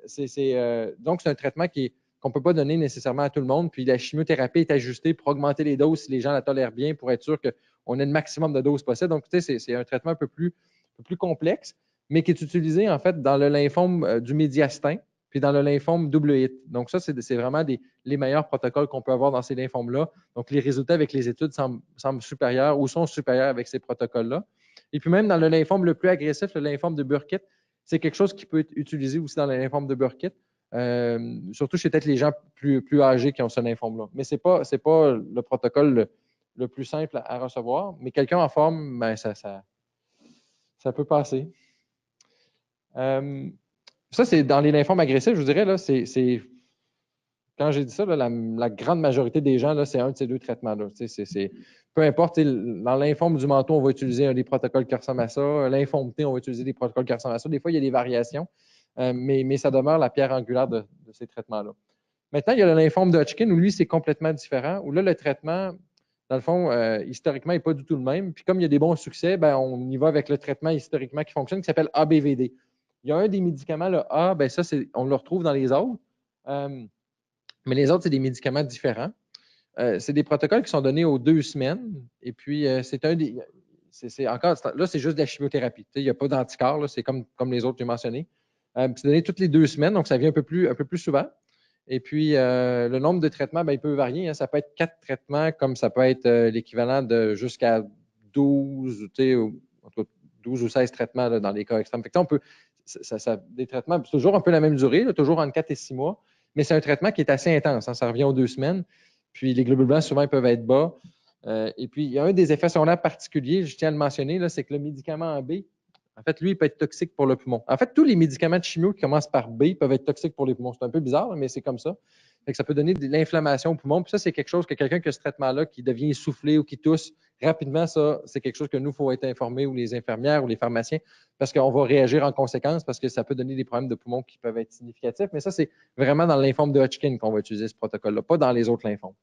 donc, c'est un traitement qu'on ne peut pas donner nécessairement à tout le monde. Puis la chimiothérapie est ajustée pour augmenter les doses si les gens la tolèrent bien pour être sûr qu'on ait le maximum de doses possible. Donc, tu sais, c'est un traitement un peu plus complexe, mais qui est utilisé en fait dans le lymphome du médiastin puis dans le lymphome double hit. Donc, ça, c'est vraiment les meilleurs protocoles qu'on peut avoir dans ces lymphomes-là. Donc, les résultats avec les études semblent supérieurs ou sont supérieurs avec ces protocoles-là. Et puis, même dans le lymphome le plus agressif, le lymphome de Burkitt, c'est quelque chose qui peut être utilisé aussi dans le lymphome de Burkitt, surtout chez peut-être les gens plus âgés qui ont ce lymphome-là. Mais ce n'est pas le protocole le plus simple à recevoir, mais quelqu'un en forme, ben, ça peut passer. Ça, c'est dans les lymphomes agressifs, je vous dirais, là, quand j'ai dit ça, là, la grande majorité des gens, c'est un de ces deux traitements-là. Peu importe, dans lymphome du menton, on va utiliser des protocoles qui ressemblent à ça. Lymphome T, on va utiliser des protocoles qui ressemblent à ça. Des fois, il y a des variations, mais ça demeure la pierre angulaire de ces traitements-là. Maintenant, il y a le lymphome de Hodgkin, où lui, c'est complètement différent, où là, le traitement, dans le fond, historiquement, n'est pas du tout le même. Puis comme il y a des bons succès, ben, on y va avec le traitement historiquement qui fonctionne, qui s'appelle ABVD. Il y a un des médicaments, le A, ben ça, on le retrouve dans les autres. Mais les autres, c'est des médicaments différents. C'est des protocoles qui sont donnés aux 2 semaines. Et puis, c'est un des. Là, c'est juste de la chimiothérapie. Il n'y a pas d'anticorps, c'est comme les autres que j'ai mentionnés. C'est donné toutes les 2 semaines, donc ça vient un peu plus souvent. Et puis, le nombre de traitements, ben, il peut varier. Hein. Ça peut être 4 traitements, comme ça peut être l'équivalent de jusqu'à 12, 12 ou 16 traitements là, dans les cas extrêmes. Fait que, on peut, des traitements, c'est toujours un peu la même durée, là, toujours entre 4 et 6 mois, mais c'est un traitement qui est assez intense. Hein, ça revient aux 2 semaines. Puis les globules blancs, souvent, ils peuvent être bas. Et puis, il y a un des effets secondaires particuliers, je tiens à le mentionner, c'est que le médicament B, en fait, lui, il peut être toxique pour le poumon. En fait, tous les médicaments de chimio qui commencent par B peuvent être toxiques pour les poumons. C'est un peu bizarre, mais c'est comme ça. Fait que ça peut donner de l'inflammation au poumon. Puis ça, c'est quelque chose que quelqu'un qui a ce traitement-là, qui devient essoufflé ou qui tousse rapidement, ça, c'est quelque chose que nous, il faut être informé, ou les infirmières ou les pharmaciens, parce qu'on va réagir en conséquence, parce que ça peut donner des problèmes de poumon qui peuvent être significatifs. Mais ça, c'est vraiment dans le lymphome de Hodgkin qu'on va utiliser ce protocole-là, pas dans les autres lymphomes.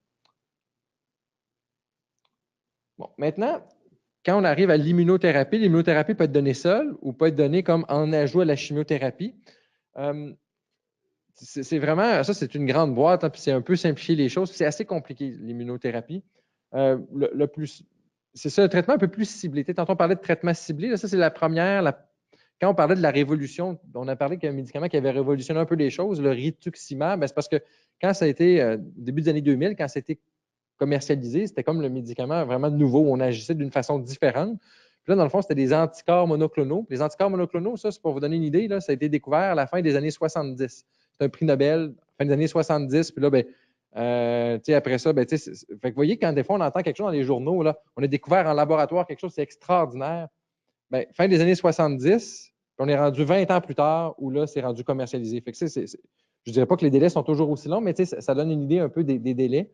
Bon, maintenant, quand on arrive à l'immunothérapie peut être donnée seule ou peut être donnée comme en ajout à la chimiothérapie. C'est vraiment, ça, c'est une grande boîte, hein, puis c'est un peu simplifier les choses. C'est assez compliqué, l'immunothérapie. C'est ça, un traitement un peu plus ciblé. Tantôt, on parlait de traitement ciblé. Là, ça, c'est la première. Quand on parlait de la révolution, on a parlé qu'il y a un médicament qui avait révolutionné un peu les choses, le rituximab. C'est parce que quand ça a été, début des années 2000, quand ça a été commercialisé, c'était comme le médicament vraiment nouveau. On agissait d'une façon différente. Puis là, dans le fond, c'était des anticorps monoclonaux. Les anticorps monoclonaux, ça, c'est pour vous donner une idée, là, ça a été découvert à la fin des années 70. C'est un prix Nobel, fin des années 70. Puis là, après ça, fait que vous voyez, quand des fois, on entend quelque chose dans les journaux, là, on a découvert en laboratoire quelque chose, c'est extraordinaire. Bien, fin des années 70, puis on est rendu 20 ans plus tard où là, c'est rendu commercialisé. Fait que je ne dirais pas que les délais sont toujours aussi longs, mais ça donne une idée un peu des délais.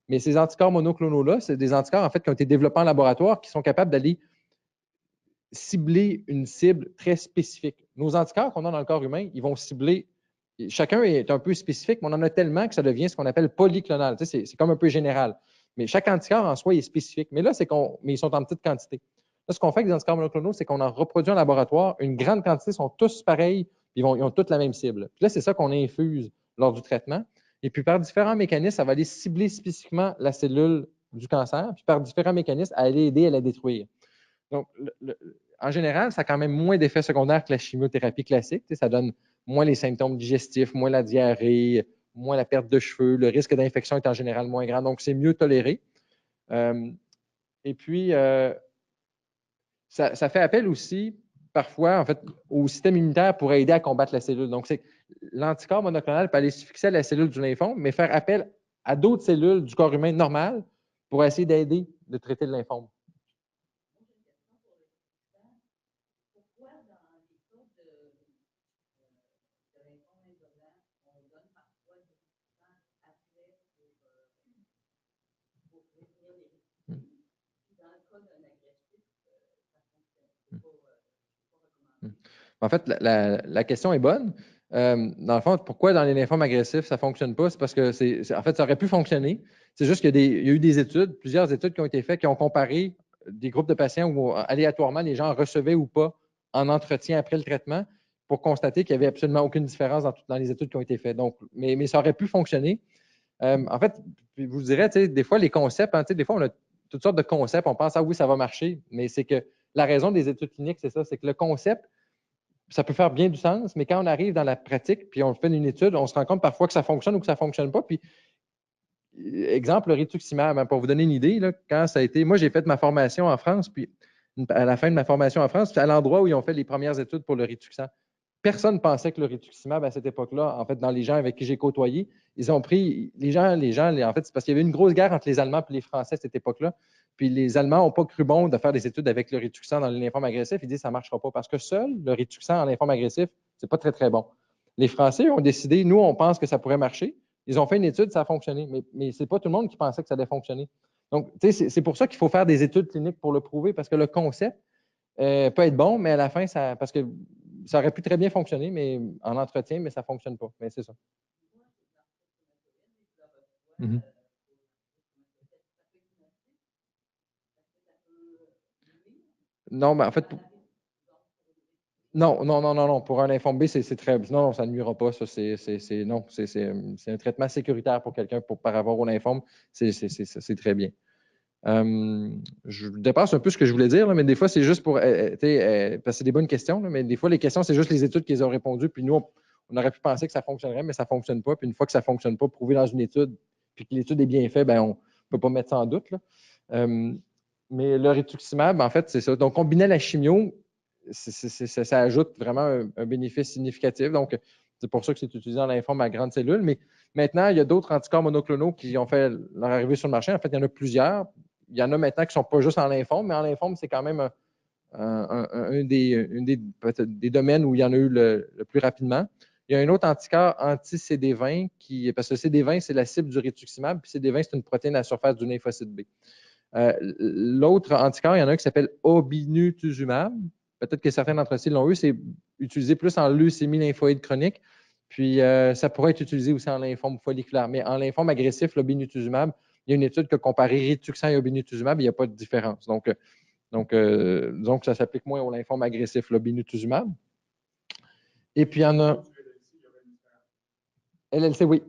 Mais ces anticorps monoclonaux-là, c'est des anticorps en fait, qui ont été développés en laboratoire, qui sont capables d'aller cibler une cible très spécifique. Nos anticorps qu'on a dans le corps humain, ils vont cibler. Chacun est un peu spécifique, mais on en a tellement que ça devient ce qu'on appelle polyclonal. C'est comme un peu général. Mais chaque anticorps en soi est spécifique. Mais là, mais ils sont en petite quantité. Là, ce qu'on fait avec les anticorps monoclonaux, c'est qu'on en reproduit en laboratoire. Une grande quantité sont tous pareils, ils ont toutes la même cible. Puis là, c'est ça qu'on infuse lors du traitement. Et puis, par différents mécanismes, ça va aller cibler spécifiquement la cellule du cancer, puis par différents mécanismes, aller aider à la détruire. Donc, en général, ça a quand même moins d'effets secondaires que la chimiothérapie classique. Ça donne moins les symptômes digestifs, moins la diarrhée, moins la perte de cheveux. Le risque d'infection est en général moins grand, donc c'est mieux toléré. Et puis, ça fait appel aussi, parfois, en fait, au système immunitaire pour aider à combattre la cellule. Donc, l'anticorps monoclonal peut aller se fixer à la cellule du lymphome, mais faire appel à d'autres cellules du corps humain normal pour essayer d'aider de traiter le lymphome. En fait, la question est bonne. Dans le fond, pourquoi dans les lymphomes agressifs, ça ne fonctionne pas? C'est parce que, en fait, ça aurait pu fonctionner. C'est juste qu'il y a eu des études, plusieurs études qui ont été faites, qui ont comparé des groupes de patients où aléatoirement les gens recevaient ou pas en entretien après le traitement pour constater qu'il n'y avait absolument aucune différence dans les études qui ont été faites. Donc, mais ça aurait pu fonctionner. En fait, je vous dirais, des fois, les concepts, hein, des fois, on a toutes sortes de concepts, on pense, ah oui, ça va marcher, mais c'est que la raison des études cliniques, c'est ça, c'est que le concept, ça peut faire bien du sens, mais quand on arrive dans la pratique, puis on fait une étude, on se rend compte parfois que ça fonctionne ou que ça ne fonctionne pas. Puis, exemple, le rituximab, hein, pour vous donner une idée, là, quand ça a été, moi, j'ai fait ma formation en France, puis à la fin de ma formation en France, puis à l'endroit où ils ont fait les premières études pour le rituxan, personne ne pensait que le rituximab à cette époque-là, en fait, dans les gens avec qui j'ai côtoyé, ils ont pris, en fait, c'est parce qu'il y avait une grosse guerre entre les Allemands et les Français à cette époque-là. Puis les Allemands n'ont pas cru bon de faire des études avec le rituxan dans les lymphomes agressifs. Ils disent que ça ne marchera pas parce que seul le rituxan en lymphome agressif, ce n'est pas très, très bon. Les Français ont décidé, nous, on pense que ça pourrait marcher. Ils ont fait une étude, ça a fonctionné. Mais ce n'est pas tout le monde qui pensait que ça allait fonctionner. Donc, c'est pour ça qu'il faut faire des études cliniques pour le prouver parce que le concept peut être bon, mais à la fin, parce que ça aurait pu très bien fonctionner, mais en entretien, mais ça ne fonctionne pas. Mais c'est ça. Mm-hmm. Non, mais en fait, non. Pour un lymphome B, c'est très. Non, ça ne nuira pas. Ça, c'est un traitement sécuritaire pour quelqu'un par rapport au lymphome. C'est très bien. Je dépasse un peu ce que je voulais dire, là, mais des fois, c'est juste pour. Parce que c'est des bonnes questions, là, mais des fois, les questions, c'est juste les études qu'ils ont répondu. Puis nous, on aurait pu penser que ça fonctionnerait, mais ça ne fonctionne pas. Puis une fois que ça ne fonctionne pas, prouvé dans une étude, puis que l'étude est bien faite, ben, on ne peut pas mettre ça en doute. Là. Mais le rituximab, en fait, c'est ça. Donc, combiner la chimio, ça ajoute vraiment un bénéfice significatif. Donc, c'est pour ça que c'est utilisé en lymphome à grande cellule. Mais maintenant, il y a d'autres anticorps monoclonaux qui ont fait leur arrivée sur le marché. En fait, il y en a plusieurs. Il y en a maintenant qui ne sont pas juste en lymphome, mais en lymphome, c'est quand même un des domaines où il y en a eu le plus rapidement. Il y a un autre anticorps anti-CD20 parce que CD20, c'est la cible du rituximab, puis CD20, c'est une protéine à la surface du lymphocyte B. L'autre anticorps, il y en a un qui s'appelle obinutuzumab. Peut-être que certains d'entre eux l'ont eu. C'est utilisé plus en leucémie lymphoïde chronique. Puis, ça pourrait être utilisé aussi en lymphome folliculaire. Mais en lymphome agressif, l'obinutuzumab, il y a une étude qui a comparé rituxan et obinutuzumab, il n'y a pas de différence. Donc, disons que ça s'applique moins au lymphome agressif, l'obinutuzumab. Et puis, il y en a... LLC, oui.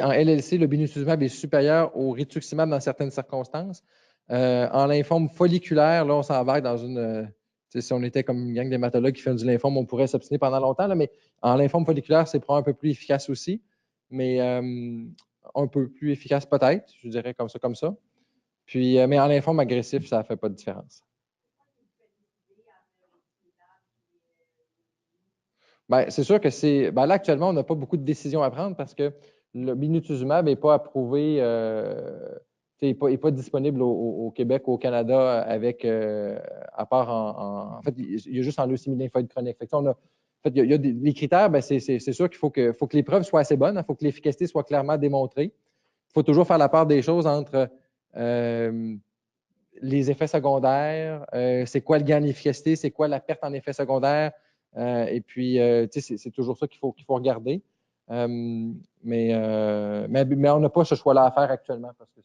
En LLC, l'obinutuzumab est supérieur au rituximab dans certaines circonstances. En lymphome folliculaire, là, on s'embarque dans une... si on était comme une gang d'hématologues qui fait du lymphome, on pourrait s'obstiner pendant longtemps, là, mais en lymphome folliculaire, c'est probablement un peu plus efficace aussi, mais un peu plus efficace peut-être, je dirais comme ça. Puis, mais en lymphome agressif, ça ne fait pas de différence. Bien, c'est sûr que c'est. Ben là, actuellement, on n'a pas beaucoup de décisions à prendre parce que le binutuzumab n'est pas approuvé, n'est pas disponible au Québec ou au Canada avec, à part en fait, il y a juste en leucémie lymphoïde chronique. Fait que, en fait, il y a les critères, ben, c'est sûr qu'il faut que les preuves soient assez bonnes, il faut que l'efficacité soit clairement démontrée. Il faut toujours faire la part des choses entre les effets secondaires, c'est quoi le gain en efficacité, c'est quoi la perte en effets secondaires. Et puis, c'est toujours ça qu'il faut regarder. Mais on n'a pas ce choix-là à faire actuellement. Parce que...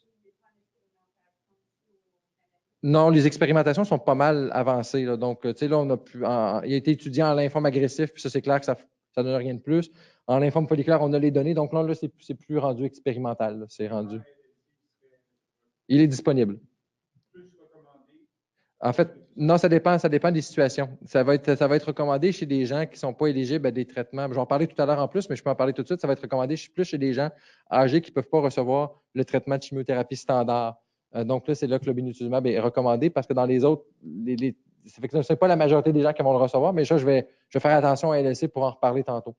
Non, les expérimentations sont pas mal avancées. Là. Donc, là, on a il a été étudié en lymphome agressif, puis ça, c'est clair que ça ne donne rien de plus. En lymphome folliculaire, on a les données. Donc là c'est plus rendu expérimental. C'est rendu. Il est disponible. En fait, non, ça dépend des situations. Ça va être recommandé chez des gens qui ne sont pas éligibles à des traitements. Je vais en parler tout à l'heure en plus, mais je peux en parler tout de suite. Ça va être recommandé plus chez des gens âgés qui ne peuvent pas recevoir le traitement de chimiothérapie standard. Donc là, c'est là que l'obinutuzumab est recommandé parce que dans les autres, ce n'est pas la majorité des gens qui vont le recevoir, mais ça, je vais faire attention à LLC pour en reparler tantôt.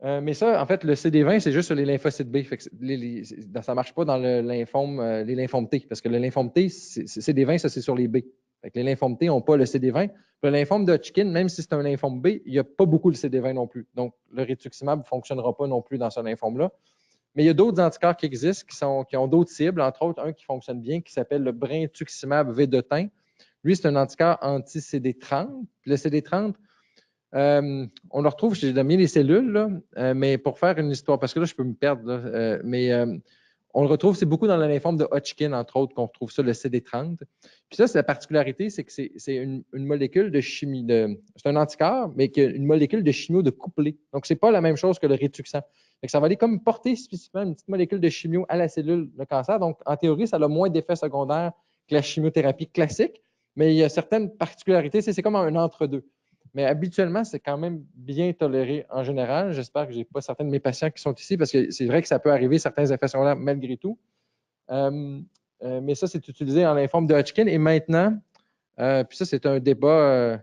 Mais ça, en fait, le CD20, c'est juste sur les lymphocytes B. Ça ne marche pas dans les lymphomes T, parce que le lymphome T, CD20, ça, c'est sur les B. Fait que les lymphomes T n'ont pas le CD20. Le lymphome de Hodgkin, même si c'est un lymphome B, il n'y a pas beaucoup le CD20 non plus. Donc, le rituximab ne fonctionnera pas non plus dans ce lymphome-là. Mais il y a d'autres anticorps qui existent, qui ont d'autres cibles, entre autres, un qui fonctionne bien, qui s'appelle le brintuximab vedotin. Lui, c'est un anticorps anti-CD30. Le CD30, on le retrouve chez les cellules, là, mais pour faire une histoire, parce que là, je peux me perdre, là, mais on le retrouve, c'est beaucoup dans le lymphome de Hodgkin, entre autres, qu'on retrouve ça, le CD30. Puis ça, c'est la particularité, c'est que c'est une molécule de chimie, c'est un anticorps, mais qui a une molécule de chimio de couplé. Donc, ce n'est pas la même chose que le rituxan. Ça va aller comme porter spécifiquement une petite molécule de chimio à la cellule de cancer. Donc, en théorie, ça a moins d'effets secondaires que la chimiothérapie classique, mais il y a certaines particularités, c'est comme un entre-deux. Mais habituellement, c'est quand même bien toléré en général. J'espère que je n'ai pas certains de mes patients qui sont ici parce que c'est vrai que ça peut arriver, certains effets secondaires malgré tout. Mais ça, c'est utilisé en lymphome de Hodgkin. Et maintenant, puis ça, c'est un débat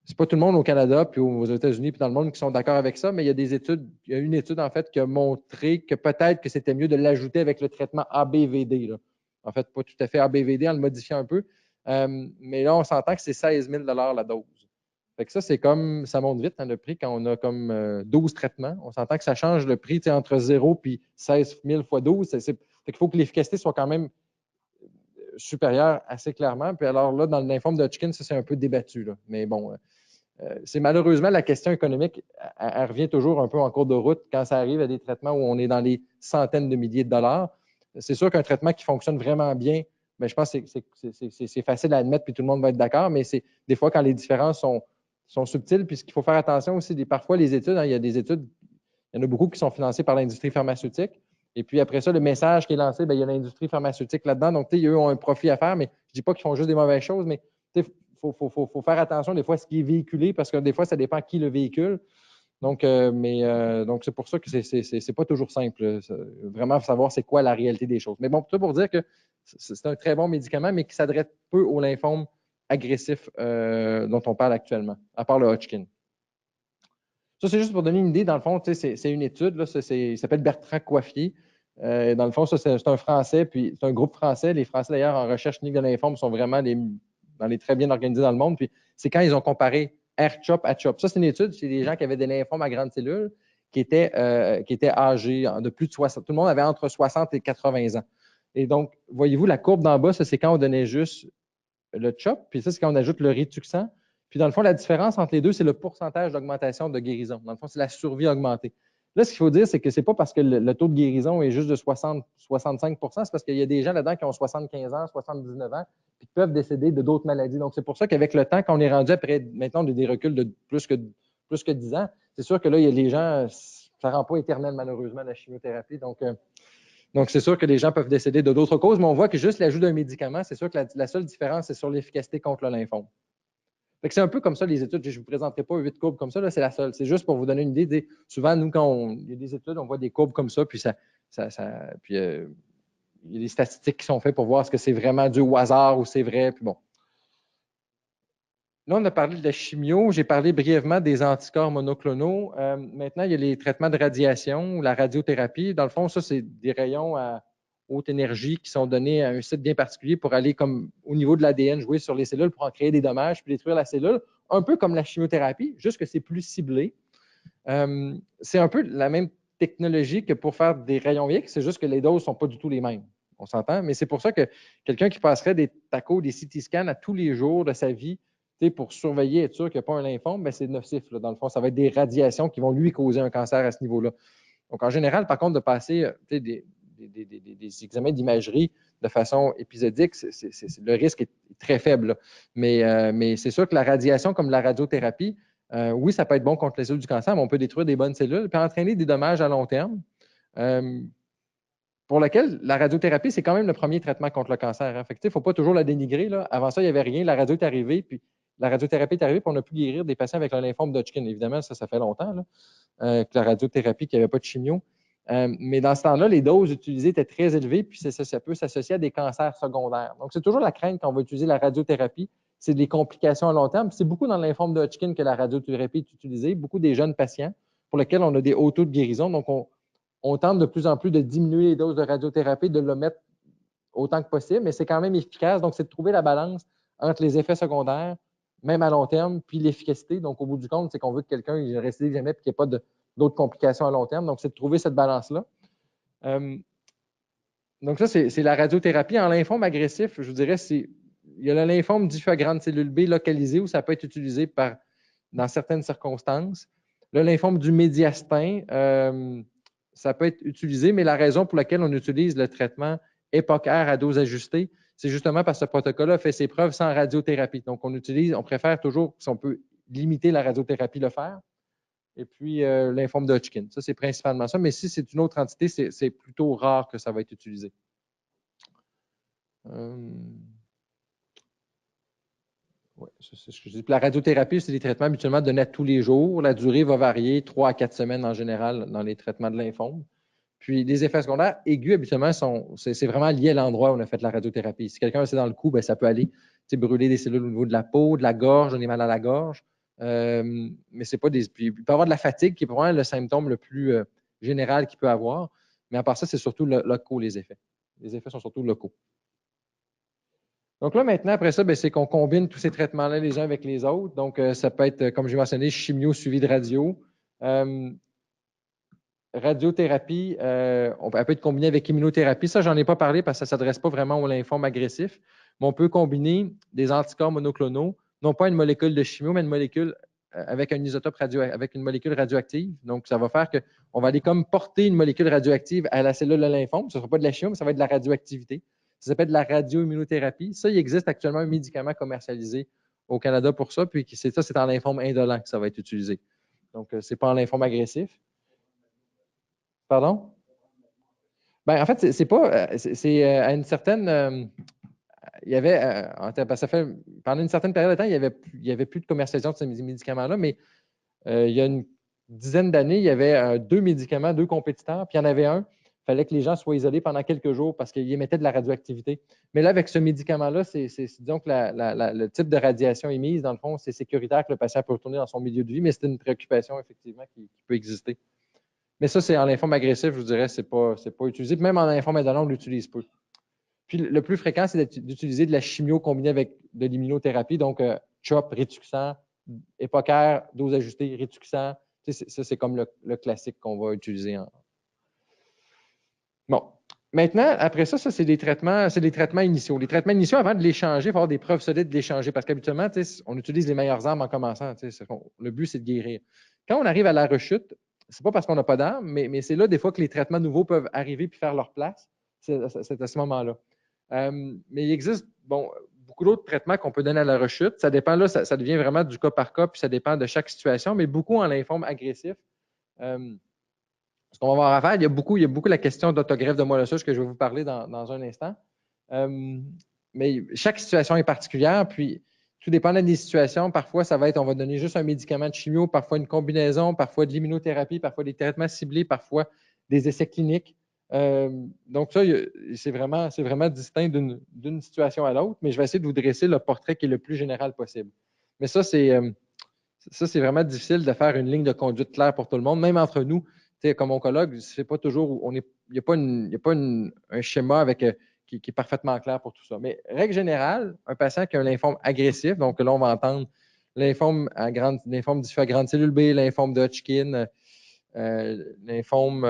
c'est pas tout le monde au Canada, puis aux États-Unis, puis dans le monde qui sont d'accord avec ça, mais il y a une étude en fait qui a montré que peut-être que c'était mieux de l'ajouter avec le traitement ABVD. Là. En fait, pas tout à fait ABVD, en le modifiant un peu. Mais là, on s'entend que c'est 16 000 la dose. Fait que ça, c'est comme, ça monte vite, hein, le prix, quand on a comme 12 traitements. On s'entend que ça change le prix entre 0 et 16 000 fois 12. Fait qu'il faut que l'efficacité soit quand même supérieure assez clairement. Puis alors là, dans le lymphome de Hodgkin, ça, c'est un peu débattu. Là. Mais bon, c'est malheureusement la question économique, elle revient toujours un peu en cours de route quand ça arrive à des traitements où on est dans les centaines de milliers de dollars. C'est sûr qu'un traitement qui fonctionne vraiment bien, mais je pense que c'est facile à admettre, puis tout le monde va être d'accord, mais c'est des fois quand les différences sont subtiles, puis ce qu'il faut faire attention aussi, parfois les études, hein, il y a des études, il y en a beaucoup qui sont financées par l'industrie pharmaceutique, et puis après ça, le message qui est lancé, bien, il y a l'industrie pharmaceutique là-dedans, donc eux ont un profit à faire, mais je ne dis pas qu'ils font juste des mauvaises choses, mais il faut faire attention des fois à ce qui est véhiculé, parce que des fois, ça dépend qui le véhicule. Donc, donc c'est pour ça que c'est pas toujours simple. Vraiment savoir c'est quoi la réalité des choses. Mais bon, tout ça pour dire que c'est un très bon médicament, mais qui s'adresse peu au lymphome agressif dont on parle actuellement, à part le Hodgkin. Ça, c'est juste pour donner une idée. Dans le fond, c'est une étude. Là, il s'appelle Bertrand Coiffier. Dans le fond, ça, c'est un Français, puis c'est un groupe français. Les Français, d'ailleurs, en recherche clinique de lymphome, sont vraiment dans les très bien organisés dans le monde. Puis c'est quand ils ont comparé R-CHOP à CHOP. Ça, c'est une étude chez des gens qui avaient des lymphomes à grandes cellules qui étaient âgés de plus de 60. Tout le monde avait entre 60 et 80 ans. Et donc, voyez-vous, la courbe d'en bas, ça, c'est quand on donnait juste le CHOP, puis ça, c'est quand on ajoute le Rituxan. Puis dans le fond, la différence entre les deux, c'est le pourcentage d'augmentation de guérison. Dans le fond, c'est la survie augmentée. Là, ce qu'il faut dire, c'est que ce n'est pas parce que le taux de guérison est juste de 60-65 c'est parce qu'il y a des gens là-dedans qui ont 75 ans, 79 ans, puis qui peuvent décéder de d'autres maladies. Donc, c'est pour ça qu'avec le temps, quand on est rendu après, maintenant, des reculs de plus que 10 ans, c'est sûr que là, il y a les gens, ça ne rend pas éternel, malheureusement, la chimiothérapie. Donc, c'est sûr que les gens peuvent décéder de d'autres causes, mais on voit que juste l'ajout d'un médicament, c'est sûr que la seule différence, c'est sur l'efficacité contre le lymphome. C'est un peu comme ça, les études. Je ne vous présenterai pas 8 courbes comme ça, c'est la seule. C'est juste pour vous donner une idée. Souvent, nous, quand il y a des études, on voit des courbes comme ça, puis il y a des statistiques qui sont faites pour voir est-ce que c'est vraiment dû au hasard ou c'est vrai. Puis bon. Là, on a parlé de la chimio. J'ai parlé brièvement des anticorps monoclonaux. Maintenant, il y a les traitements de radiation ou la radiothérapie. Dans le fond, ça, c'est des rayons à haute énergie qui sont donnés à un site bien particulier pour aller comme au niveau de l'ADN, jouer sur les cellules pour en créer des dommages puis détruire la cellule. Un peu comme la chimiothérapie, juste que c'est plus ciblé. C'est un peu la même technologie que pour faire des rayons X, c'est juste que les doses ne sont pas du tout les mêmes. On s'entend? Mais c'est pour ça que quelqu'un qui passerait des tacos, des CT scans à tous les jours de sa vie, pour surveiller, être sûr qu'il n'y a pas un lymphome, ben c'est nocif. Là. Dans le fond, ça va être des radiations qui vont lui causer un cancer à ce niveau-là. Donc, en général, par contre, de passer des examens d'imagerie de façon épisodique, le risque est très faible. Mais c'est sûr que la radiation, comme la radiothérapie, oui, ça peut être bon contre les cellules du cancer, mais on peut détruire des bonnes cellules et entraîner des dommages à long terme. Pour lequel la radiothérapie, c'est quand même le premier traitement contre le cancer. Hein. Fait que, il ne faut pas toujours la dénigrer. Là. Avant ça, il n'y avait rien. La radio est arrivée, puis la radiothérapie est arrivée, puis on a pu guérir des patients avec le lymphome d'Hodgkin. Évidemment, ça fait longtemps là, que la radiothérapie, qu'il n'y avait pas de chimio. Mais dans ce temps-là, les doses utilisées étaient très élevées, puis ça peut s'associer à des cancers secondaires. Donc, c'est toujours la crainte quand on va utiliser la radiothérapie, c'est des complications à long terme. C'est beaucoup dans le lymphome de Hodgkin que la radiothérapie est utilisée, beaucoup des jeunes patients pour lesquels on a des hauts taux de guérison. Donc, on tente de plus en plus de diminuer les doses de radiothérapie, de le mettre autant que possible, mais c'est quand même efficace. Donc, c'est de trouver la balance entre les effets secondaires, même à long terme, puis l'efficacité. Donc, au bout du compte, c'est qu'on veut que quelqu'un ne récidive jamais et qu'il n'y ait pas d'autres complications à long terme. Donc, c'est de trouver cette balance-là. Donc, ça, c'est la radiothérapie. En lymphome agressif, je vous dirais, il y a le lymphome diffus à grande cellule B localisé où ça peut être utilisé dans certaines circonstances. Le lymphome du médiastin, ça peut être utilisé, mais la raison pour laquelle on utilise le traitement EPOCH à dose ajustée, c'est justement parce que ce protocole-là fait ses preuves sans radiothérapie. Donc, on préfère toujours, si on peut limiter la radiothérapie, le faire. Et puis, lymphome de Hodgkin. Ça, c'est principalement ça. Mais si c'est une autre entité, c'est plutôt rare que ça va être utilisé. Ouais, c'est ce que je dis. Puis la radiothérapie, c'est des traitements habituellement donnés à tous les jours. La durée va varier 3 à 4 semaines en général dans les traitements de lymphome. Puis les effets secondaires aigus, habituellement, c'est vraiment lié à l'endroit où on a fait la radiothérapie. Si quelqu'un c'est dans le cou, ben, ça peut aller brûler des cellules au niveau de la peau, de la gorge, on est mal à la gorge. Mais c'est pas des. Puis, il peut y avoir de la fatigue qui est probablement le symptôme le plus général qu'il peut avoir. Mais à part ça, c'est surtout locaux, les effets. Les effets sont surtout locaux. Donc là, maintenant, après ça, c'est qu'on combine tous ces traitements-là les uns avec les autres. Donc, ça peut être, comme j'ai mentionné, chimio suivi de radio. Radiothérapie, elle peut être combinée avec immunothérapie. Ça, je n'en ai pas parlé parce que ça ne s'adresse pas vraiment au lymphome agressif. Mais on peut combiner des anticorps monoclonaux, non pas une molécule de chimio, mais une molécule avec un isotope avec une molécule radioactive. Donc, ça va faire qu'on va aller comme porter une molécule radioactive à la cellule de lymphome. Ce ne sera pas de la chimio, mais ça va être de la radioactivité. Ça s'appelle de la radioimmunothérapie. Ça, il existe actuellement un médicament commercialisé au Canada pour ça. Puis c'est en lymphome indolent que ça va être utilisé. Donc, ce n'est pas en lymphome agressif. Pardon? Ben, en fait, c'est pas. C'est à une certaine. Il y avait. Pendant une certaine période de temps, il y avait plus de commercialisation de ces médicaments-là, mais il y a dizaine d'années, il y avait 2 médicaments, 2 compétiteurs, puis il y en avait un, il fallait que les gens soient isolés pendant quelques jours parce qu'il émettait de la radioactivité. Mais là, avec ce médicament-là, disons que le type de radiation émise, dans le fond, c'est sécuritaire que le patient peut retourner dans son milieu de vie, mais c'est une préoccupation, effectivement, qui peut exister. Mais ça, c'est en lymphome agressif, je vous dirais, c'est pas utilisé. Puis même en lymphome indolent, on l'utilise peu. Puis le plus fréquent, c'est d'utiliser de la chimio combinée avec de l'immunothérapie, donc CHOP, Rituxan, Épocaire, dose ajustée, Rituxan. Ça, c'est comme le classique qu'on va utiliser. Bon. Maintenant, après ça, c'est des traitements initiaux. Les traitements initiaux, avant de les changer, il faut avoir des preuves solides de les changer parce qu'habituellement, on utilise les meilleures armes en commençant. Le but, c'est de guérir. Quand on arrive à la rechute, c'est pas parce qu'on n'a pas d'armes, mais c'est là, des fois, que les traitements nouveaux peuvent arriver et faire leur place. C'est à ce moment-là. Mais il existe beaucoup d'autres traitements qu'on peut donner à la rechute. Ça dépend, là, ça devient vraiment du cas par cas, puis ça dépend de chaque situation, mais beaucoup en lymphome agressif. Ce qu'on va avoir à faire, il y a beaucoup la question d'autogreffe de moelle osseuse que je vais vous parler dans un instant. Mais chaque situation est particulière, puis tout dépendant des situations, parfois, ça va être, on va donner juste un médicament de chimio, parfois une combinaison, parfois de l'immunothérapie, parfois des traitements ciblés, parfois des essais cliniques. Donc, ça, c'est vraiment distinct d'une situation à l'autre, mais je vais essayer de vous dresser le portrait qui est le plus général possible. Mais ça, c'est vraiment difficile de faire une ligne de conduite claire pour tout le monde, même entre nous. Comme oncologue, c'est pas toujours, il n'y a pas un schéma qui est parfaitement clair pour tout ça. Mais règle générale, un patient qui a un lymphome agressif, donc là, on va entendre lymphome diffus à grande cellule B, lymphome de Hodgkin, lymphome,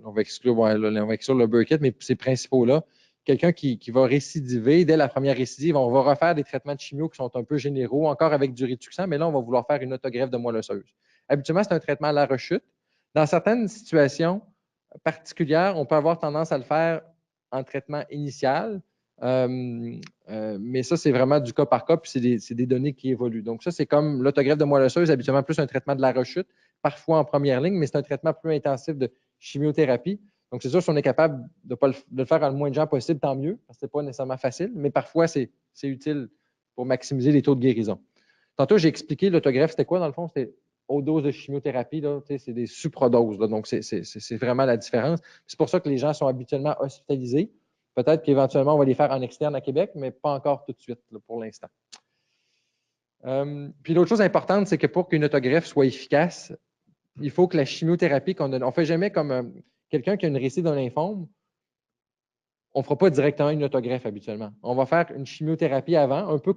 on va exclure le Burkitt, mais ces principaux-là. Quelqu'un qui va récidiver, dès la première récidive, on va refaire des traitements de chimio qui sont un peu généraux, encore avec du Rituxan, mais là, on va vouloir faire une autogreffe de moelle osseuse. Habituellement, c'est un traitement à la rechute. Dans certaines situations particulières, on peut avoir tendance à le faire en traitement initial, mais ça, c'est vraiment du cas par cas, puis c'est des données qui évoluent. Donc, ça, c'est comme l'autogreffe de moelle osseuse, habituellement plus un traitement de la rechute, parfois en première ligne, mais c'est un traitement plus intensif de chimiothérapie. Donc, c'est sûr, si on est capable de le faire à le moins de gens possible, tant mieux, parce que ce n'est pas nécessairement facile, mais parfois, c'est utile pour maximiser les taux de guérison. Tantôt, j'ai expliqué l'autogreffe, c'était quoi dans le fond? C'était haute dose de chimiothérapie, c'est des supradoses. Donc, c'est vraiment la différence. C'est pour ça que les gens sont habituellement hospitalisés. Peut-être qu'éventuellement, on va les faire en externe à Québec, mais pas encore tout de suite là, pour l'instant. Puis l'autre chose importante, c'est que pour qu'une autogreffe soit efficace, il faut que la chimiothérapie qu'on donne, on ne fait jamais comme quelqu'un qui a une récide d'un lymphome, on ne fera pas directement une autogreffe habituellement. On va faire une chimiothérapie avant, un peu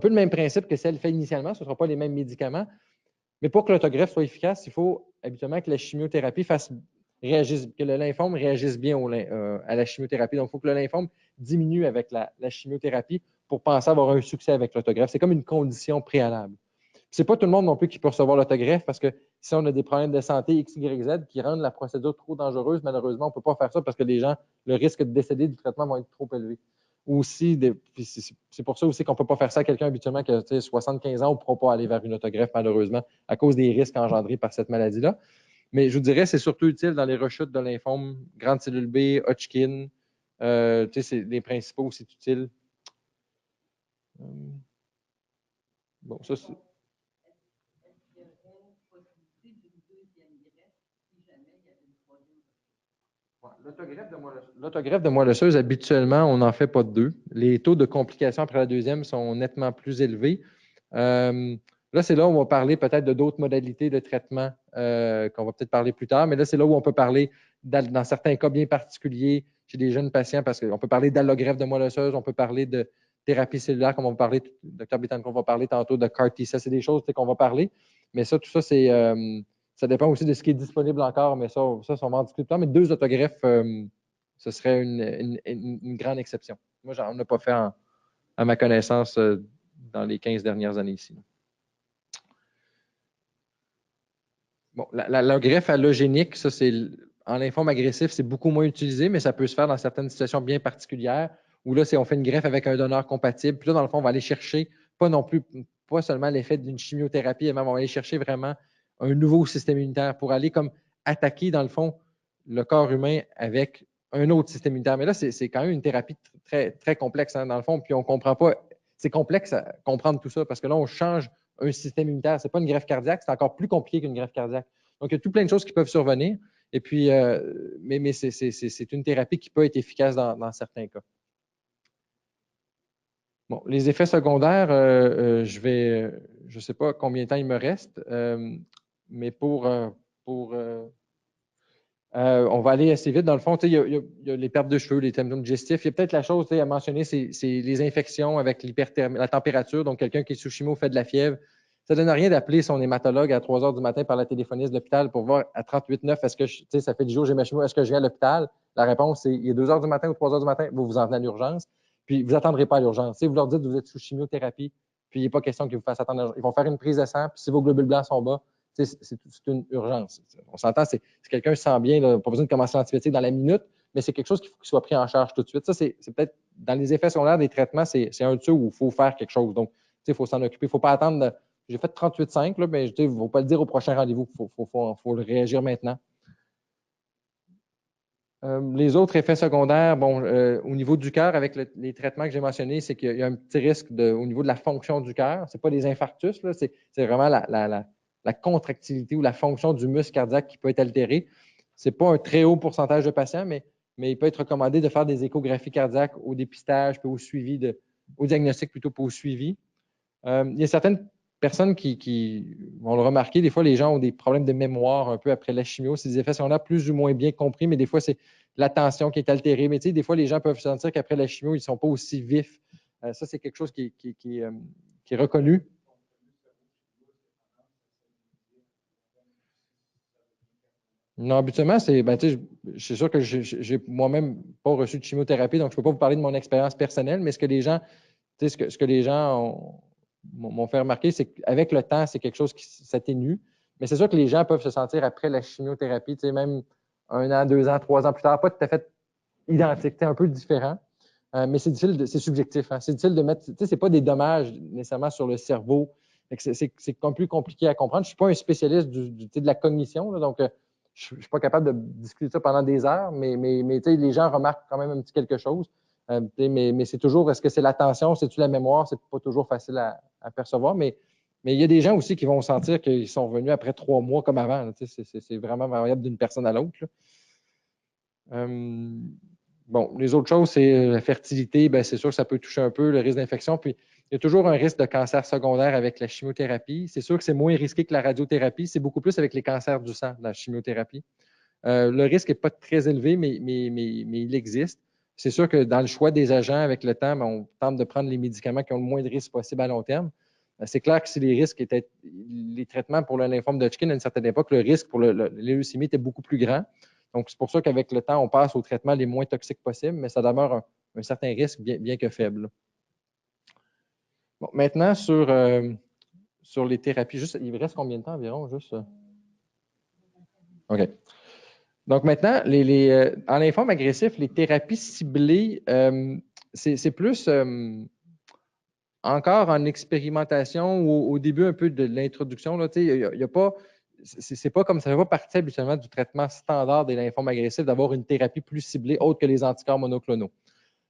le même principe que celle faite initialement, ce ne sera pas les mêmes médicaments. Mais pour que l'autogreffe soit efficace, il faut habituellement que la chimiothérapie que le lymphome réagisse bien à la chimiothérapie. Donc, il faut que le lymphome diminue avec la chimiothérapie pour penser avoir un succès avec l'autogreffe. C'est comme une condition préalable. Ce n'est pas tout le monde non plus qui peut recevoir l'autogreffe parce que si on a des problèmes de santé X, Y, Z qui rendent la procédure trop dangereuse, malheureusement, on ne peut pas faire ça parce que les gens, le risque de décéder du traitement va être trop élevé. Aussi, c'est pour ça aussi qu'on ne peut pas faire ça à quelqu'un habituellement qui a 75 ans, on ne pourra pas aller vers une autogreffe, malheureusement, à cause des risques engendrés par cette maladie-là. Mais je vous dirais, c'est surtout utile dans les rechutes de lymphome, grande cellule B, Hodgkin. C'est les principaux, c'est utile. Bon, ça, c'est. L'autogreffe de moelle osseuse, habituellement, on n'en fait pas deux. Les taux de complications après la deuxième sont nettement plus élevés. Là, c'est là où on va parler peut-être de d'autres modalités de traitement qu'on va peut-être parler plus tard, mais là, c'est là où on peut parler, dans certains cas bien particuliers, chez des jeunes patients, parce qu'on peut parler d'allogreffe de moelle osseuse, on peut parler de thérapie cellulaire, comme on va parler, Dr. Betancourt va parler tantôt de CAR-T. Ça, c'est des choses qu'on va parler, mais ça, tout ça, c'est. Ça dépend aussi de ce qui est disponible encore, mais ça on va en discuter plus tard. Mais 2 autogreffes, ce serait une grande exception. Moi, j'en ai pas fait à ma connaissance dans les 15 dernières années ici. Bon, la greffe allogénique, ça, c'est en lymphome agressif, c'est beaucoup moins utilisé, mais ça peut se faire dans certaines situations bien particulières où là, on fait une greffe avec un donneur compatible. Puis là, dans le fond, on va aller chercher pas seulement l'effet d'une chimiothérapie, mais on va aller chercher vraiment un nouveau système immunitaire pour aller comme attaquer, dans le fond, le corps humain avec un autre système immunitaire. Mais là, c'est quand même une thérapie très, très complexe, hein, dans le fond, puis on ne comprend pas. C'est complexe à comprendre tout ça parce que là, on change un système immunitaire. Ce n'est pas une greffe cardiaque, c'est encore plus compliqué qu'une greffe cardiaque. Donc, il y a tout plein de choses qui peuvent survenir. Et puis, mais c'est une thérapie qui peut être efficace dans certains cas. Bon, les effets secondaires, je ne sais pas combien de temps il me reste, mais on va aller assez vite. Dans le fond, il y a les pertes de cheveux, les symptômes digestifs. Il y a peut-être la chose à mentionner, c'est les infections avec la température. Donc, quelqu'un qui est sous chimio fait de la fièvre. Ça ne donne rien d'appeler son hématologue à 3 h du matin par la téléphoniste de l'hôpital pour voir à 38,9, est-ce que ça fait 10 jours que j'ai ma chimio, est-ce que je viens à l'hôpital? La réponse, c'est il est 2 h du matin ou 3 h du matin, vous vous en venez à l'urgence. Puis, vous n'attendrez pas à l'urgence. Vous leur dites que vous êtes sous chimiothérapie, puis il n'est pas question qu'ils vous fassent attendre. Ils vont faire une prise de sang, puis si vos globules blancs sont bas, c'est une urgence. On s'entend, si quelqu'un se sent bien, là, pas besoin de commencer l'antibiotique dans la minute, mais c'est quelque chose qu'il faut qu'il soit pris en charge tout de suite. Ça, c'est peut-être dans les effets secondaires des traitements, c'est un de ceux où il faut faire quelque chose. Donc, il faut s'en occuper. Il ne faut pas attendre. J'ai fait 38,5, mais il ne faut pas le dire au prochain rendez-vous. Il faut réagir maintenant. Les autres effets secondaires, bon, au niveau du cœur, avec les traitements que j'ai mentionnés, c'est qu'il y a un petit risque au niveau de la fonction du cœur. Ce n'est pas des infarctus, c'est vraiment la contractilité ou la fonction du muscle cardiaque qui peut être altérée. Ce n'est pas un très haut pourcentage de patients, mais il peut être recommandé de faire des échographies cardiaques au dépistage, puis au diagnostic plutôt, puis au suivi. Il y a certaines personnes qui vont le remarquer. Des fois, les gens ont des problèmes de mémoire un peu après la chimio. C'est des effets secondaires plus ou moins bien compris, mais des fois, c'est l'attention qui est altérée. Mais tu sais, des fois, les gens peuvent sentir qu'après la chimio, ils ne sont pas aussi vifs. Ça, c'est quelque chose qui est reconnu. Non, habituellement, c'est sûr que j'ai moi-même pas reçu de chimiothérapie, donc je ne peux pas vous parler de mon expérience personnelle, mais ce que les gens m'ont fait remarquer, c'est qu'avec le temps, c'est quelque chose qui s'atténue. Mais c'est sûr que les gens peuvent se sentir après la chimiothérapie, même 1 an, 2 ans, 3 ans plus tard, pas tout à fait identique, un peu différent. Mais c'est difficile, c'est subjectif. Hein. C'est difficile de mettre, c'est pas des dommages nécessairement sur le cerveau. C'est plus compliqué à comprendre. Je ne suis pas un spécialiste de la cognition, là, donc je ne suis pas capable de discuter ça pendant des heures, mais les gens remarquent quand même un petit quelque chose. Mais c'est toujours, est-ce que c'est l'attention, c'est-tu la mémoire? C'est pas toujours facile à percevoir, mais il y a des gens aussi qui vont sentir qu'ils sont revenus après 3 mois comme avant. C'est vraiment variable d'une personne à l'autre. Bon, les autres choses, c'est la fertilité, c'est sûr que ça peut toucher un peu le risque d'infection. Puis, il y a toujours un risque de cancer secondaire avec la chimiothérapie. C'est sûr que c'est moins risqué que la radiothérapie. C'est beaucoup plus avec les cancers du sang, la chimiothérapie. Le risque n'est pas très élevé, mais il existe. C'est sûr que dans le choix des agents, avec le temps, on tente de prendre les médicaments qui ont le moins de risques possible à long terme. C'est clair que si les risques étaient les traitements pour le lymphome de Hodgkin à une certaine époque, le risque pour leucémie était beaucoup plus grand. Donc, c'est pour ça qu'avec le temps, on passe aux traitements les moins toxiques possibles, mais ça demeure un certain risque, bien que faible. Bon, maintenant, sur les thérapies, il reste combien de temps environ? OK. Donc maintenant, en lymphome agressif, les thérapies ciblées, c'est plus encore en expérimentation ou au début un peu de l'introduction. Il y a pas, c'est pas comme ça ne fait pas partie habituellement du traitement standard des lymphomes agressifs d'avoir une thérapie plus ciblée autre que les anticorps monoclonaux.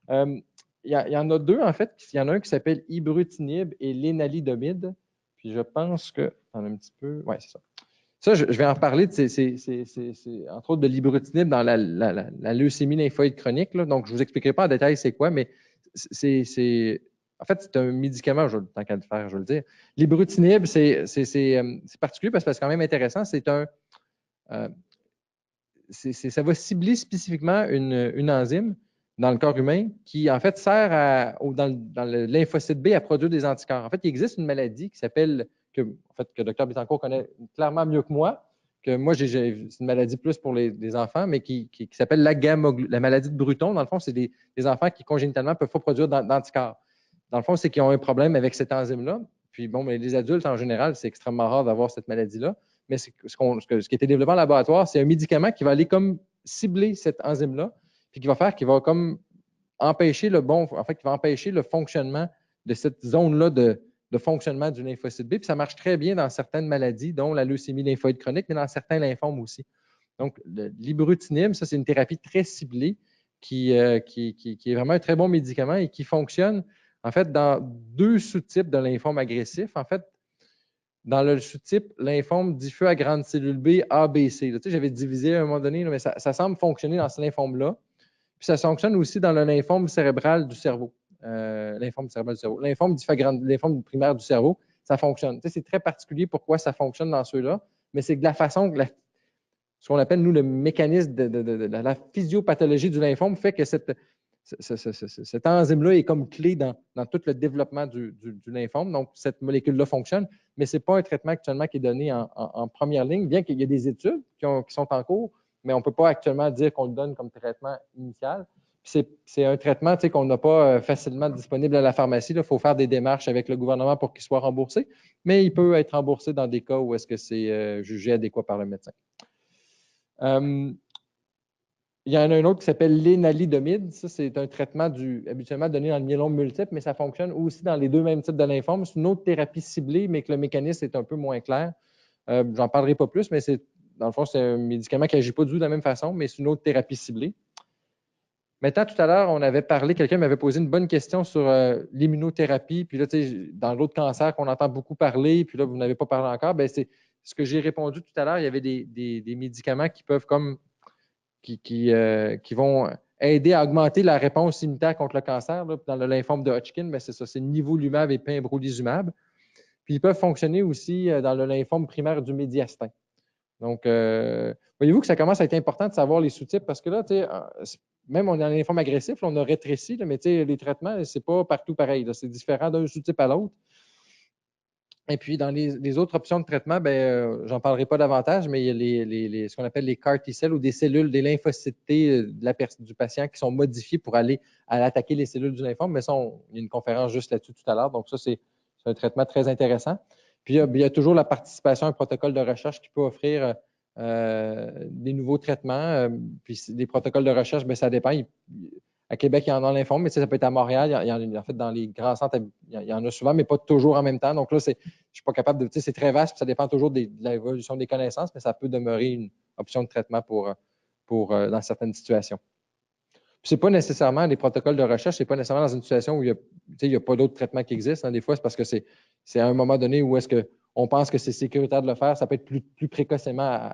Il y en a deux, en fait. Il y en a un qui s'appelle ibrutinib et l'énalidomide. Puis je pense que. Attends un petit peu. Oui, c'est ça. Ça, je vais en reparler, entre autres de l'ibrutinib dans la leucémie lymphoïde chronique. Là. Donc, je ne vous expliquerai pas en détail c'est quoi, mais en fait, c'est un médicament, tant qu'à le faire, je vais le dire. L'ibrutinib, c'est particulier parce que c'est quand même intéressant. Ça va cibler spécifiquement une enzyme dans le corps humain qui, en fait, sert dans le lymphocyte B à produire des anticorps. En fait, il existe une maladie qui s'appelle que le docteur Betancourt connaît clairement mieux que moi, c'est une maladie plus pour les enfants, mais qui s'appelle la maladie de Bruton. Dans le fond, c'est des enfants qui congénitalement ne peuvent pas produire d'anticorps. Dans le fond, c'est qu'ils ont un problème avec cette enzyme-là. Puis bon, mais les adultes, en général, c'est extrêmement rare d'avoir cette maladie-là. Mais ce qui a été développé en laboratoire, c'est un médicament qui va aller comme cibler cette enzyme-là, puis qui va comme empêcher qui va empêcher le fonctionnement de cette zone-là de fonctionnement du lymphocyte B. Puis ça marche très bien dans certaines maladies, dont la leucémie lymphoïde chronique, mais dans certains lymphomes aussi. Donc, l'ibrutinib, ça, c'est une thérapie très ciblée qui est vraiment un très bon médicament et qui fonctionne, en fait, dans 2 sous-types de lymphome agressif. En fait, dans le sous-type lymphome diffus à grande cellule B, ABC. Tu sais, j'avais divisé à un moment donné, là, mais ça semble fonctionner dans ce lymphome-là. Puis ça fonctionne aussi dans le lymphome cérébral du cerveau. Lymphome cérébral du cerveau. Lymphome primaire du cerveau, ça fonctionne. Tu sais, c'est très particulier pourquoi ça fonctionne dans ceux-là, mais c'est que de la façon que ce qu'on appelle, nous, le mécanisme de la physiopathologie du lymphome fait que cette enzyme-là est comme clé dans tout le développement du lymphome. Donc, cette molécule-là fonctionne, mais ce n'est pas un traitement actuellement qui est donné en première ligne, bien qu'il y ait des études qui sont en cours, mais on ne peut pas actuellement dire qu'on le donne comme traitement initial. C'est un traitement qu'on n'a pas facilement disponible à la pharmacie. Il faut faire des démarches avec le gouvernement pour qu'il soit remboursé, mais il peut être remboursé dans des cas où est-ce que c'est jugé adéquat par le médecin. Il y en a un autre qui s'appelle l'énalidomide. Ça, c'est un traitement habituellement donné dans le myélome multiple, mais ça fonctionne aussi dans les deux mêmes types de lymphomes. C'est une autre thérapie ciblée, mais que le mécanisme est un peu moins clair. J'en parlerai pas plus, mais dans le fond, c'est un médicament qui n'agit pas du tout de la même façon, mais c'est une autre thérapie ciblée. Maintenant, tout à l'heure, on avait parlé, quelqu'un m'avait posé une bonne question sur l'immunothérapie. Puis là, dans l'autre cancer qu'on entend beaucoup parler, puis là, vous n'avez pas parlé encore, bien, c'est ce que j'ai répondu tout à l'heure. Il y avait des médicaments qui peuvent qui vont aider à augmenter la réponse immunitaire contre le cancer. Là, dans le lymphome de Hodgkin, c'est ça, c'est nivolumab et pembrolizumab. Puis ils peuvent fonctionner aussi dans le lymphome primaire du médiastin. Donc, voyez-vous que ça commence à être important de savoir les sous-types parce que là, même on est dans le lymphome agressif, là, on a rétréci, là, mais les traitements, ce n'est pas partout pareil. C'est différent d'un sous-type à l'autre. Et puis, dans les autres options de traitement, j'en parlerai pas davantage, mais il y a ce qu'on appelle les CAR T-cells ou des cellules, des lymphocytes T du patient qui sont modifiés pour aller attaquer les cellules du lymphome. Mais ça, il y a une conférence juste là-dessus tout à l'heure. Donc, ça, c'est un traitement très intéressant. Puis, il y a toujours la participation à un protocole de recherche qui peut offrir des nouveaux traitements. Puis, des protocoles de recherche, ça dépend. À Québec, il y en a en lymphome, mais ça peut être à Montréal. En fait, dans les grands centres, il y en a souvent, mais pas toujours en même temps. Donc là, je ne suis pas capable de. C'est très vaste, puis ça dépend toujours de l'évolution des connaissances, mais ça peut demeurer une option de traitement dans certaines situations. Ce n'est pas nécessairement les protocoles de recherche, ce n'est pas nécessairement dans une situation où il n'y a pas d'autres traitements qui existent. Des fois, c'est parce que c'est à un moment donné où est-ce qu'on pense que c'est sécuritaire de le faire. Ça peut être plus précocement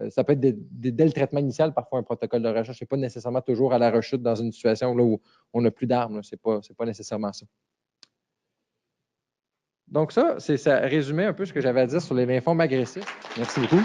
ça peut être dès le traitement initial, parfois un protocole de recherche. Ce n'est pas nécessairement toujours à la rechute dans une situation là, où on n'a plus d'armes. Ce n'est pas nécessairement ça. Donc ça résumait un peu ce que j'avais à dire sur les lymphomes agressifs. Merci beaucoup.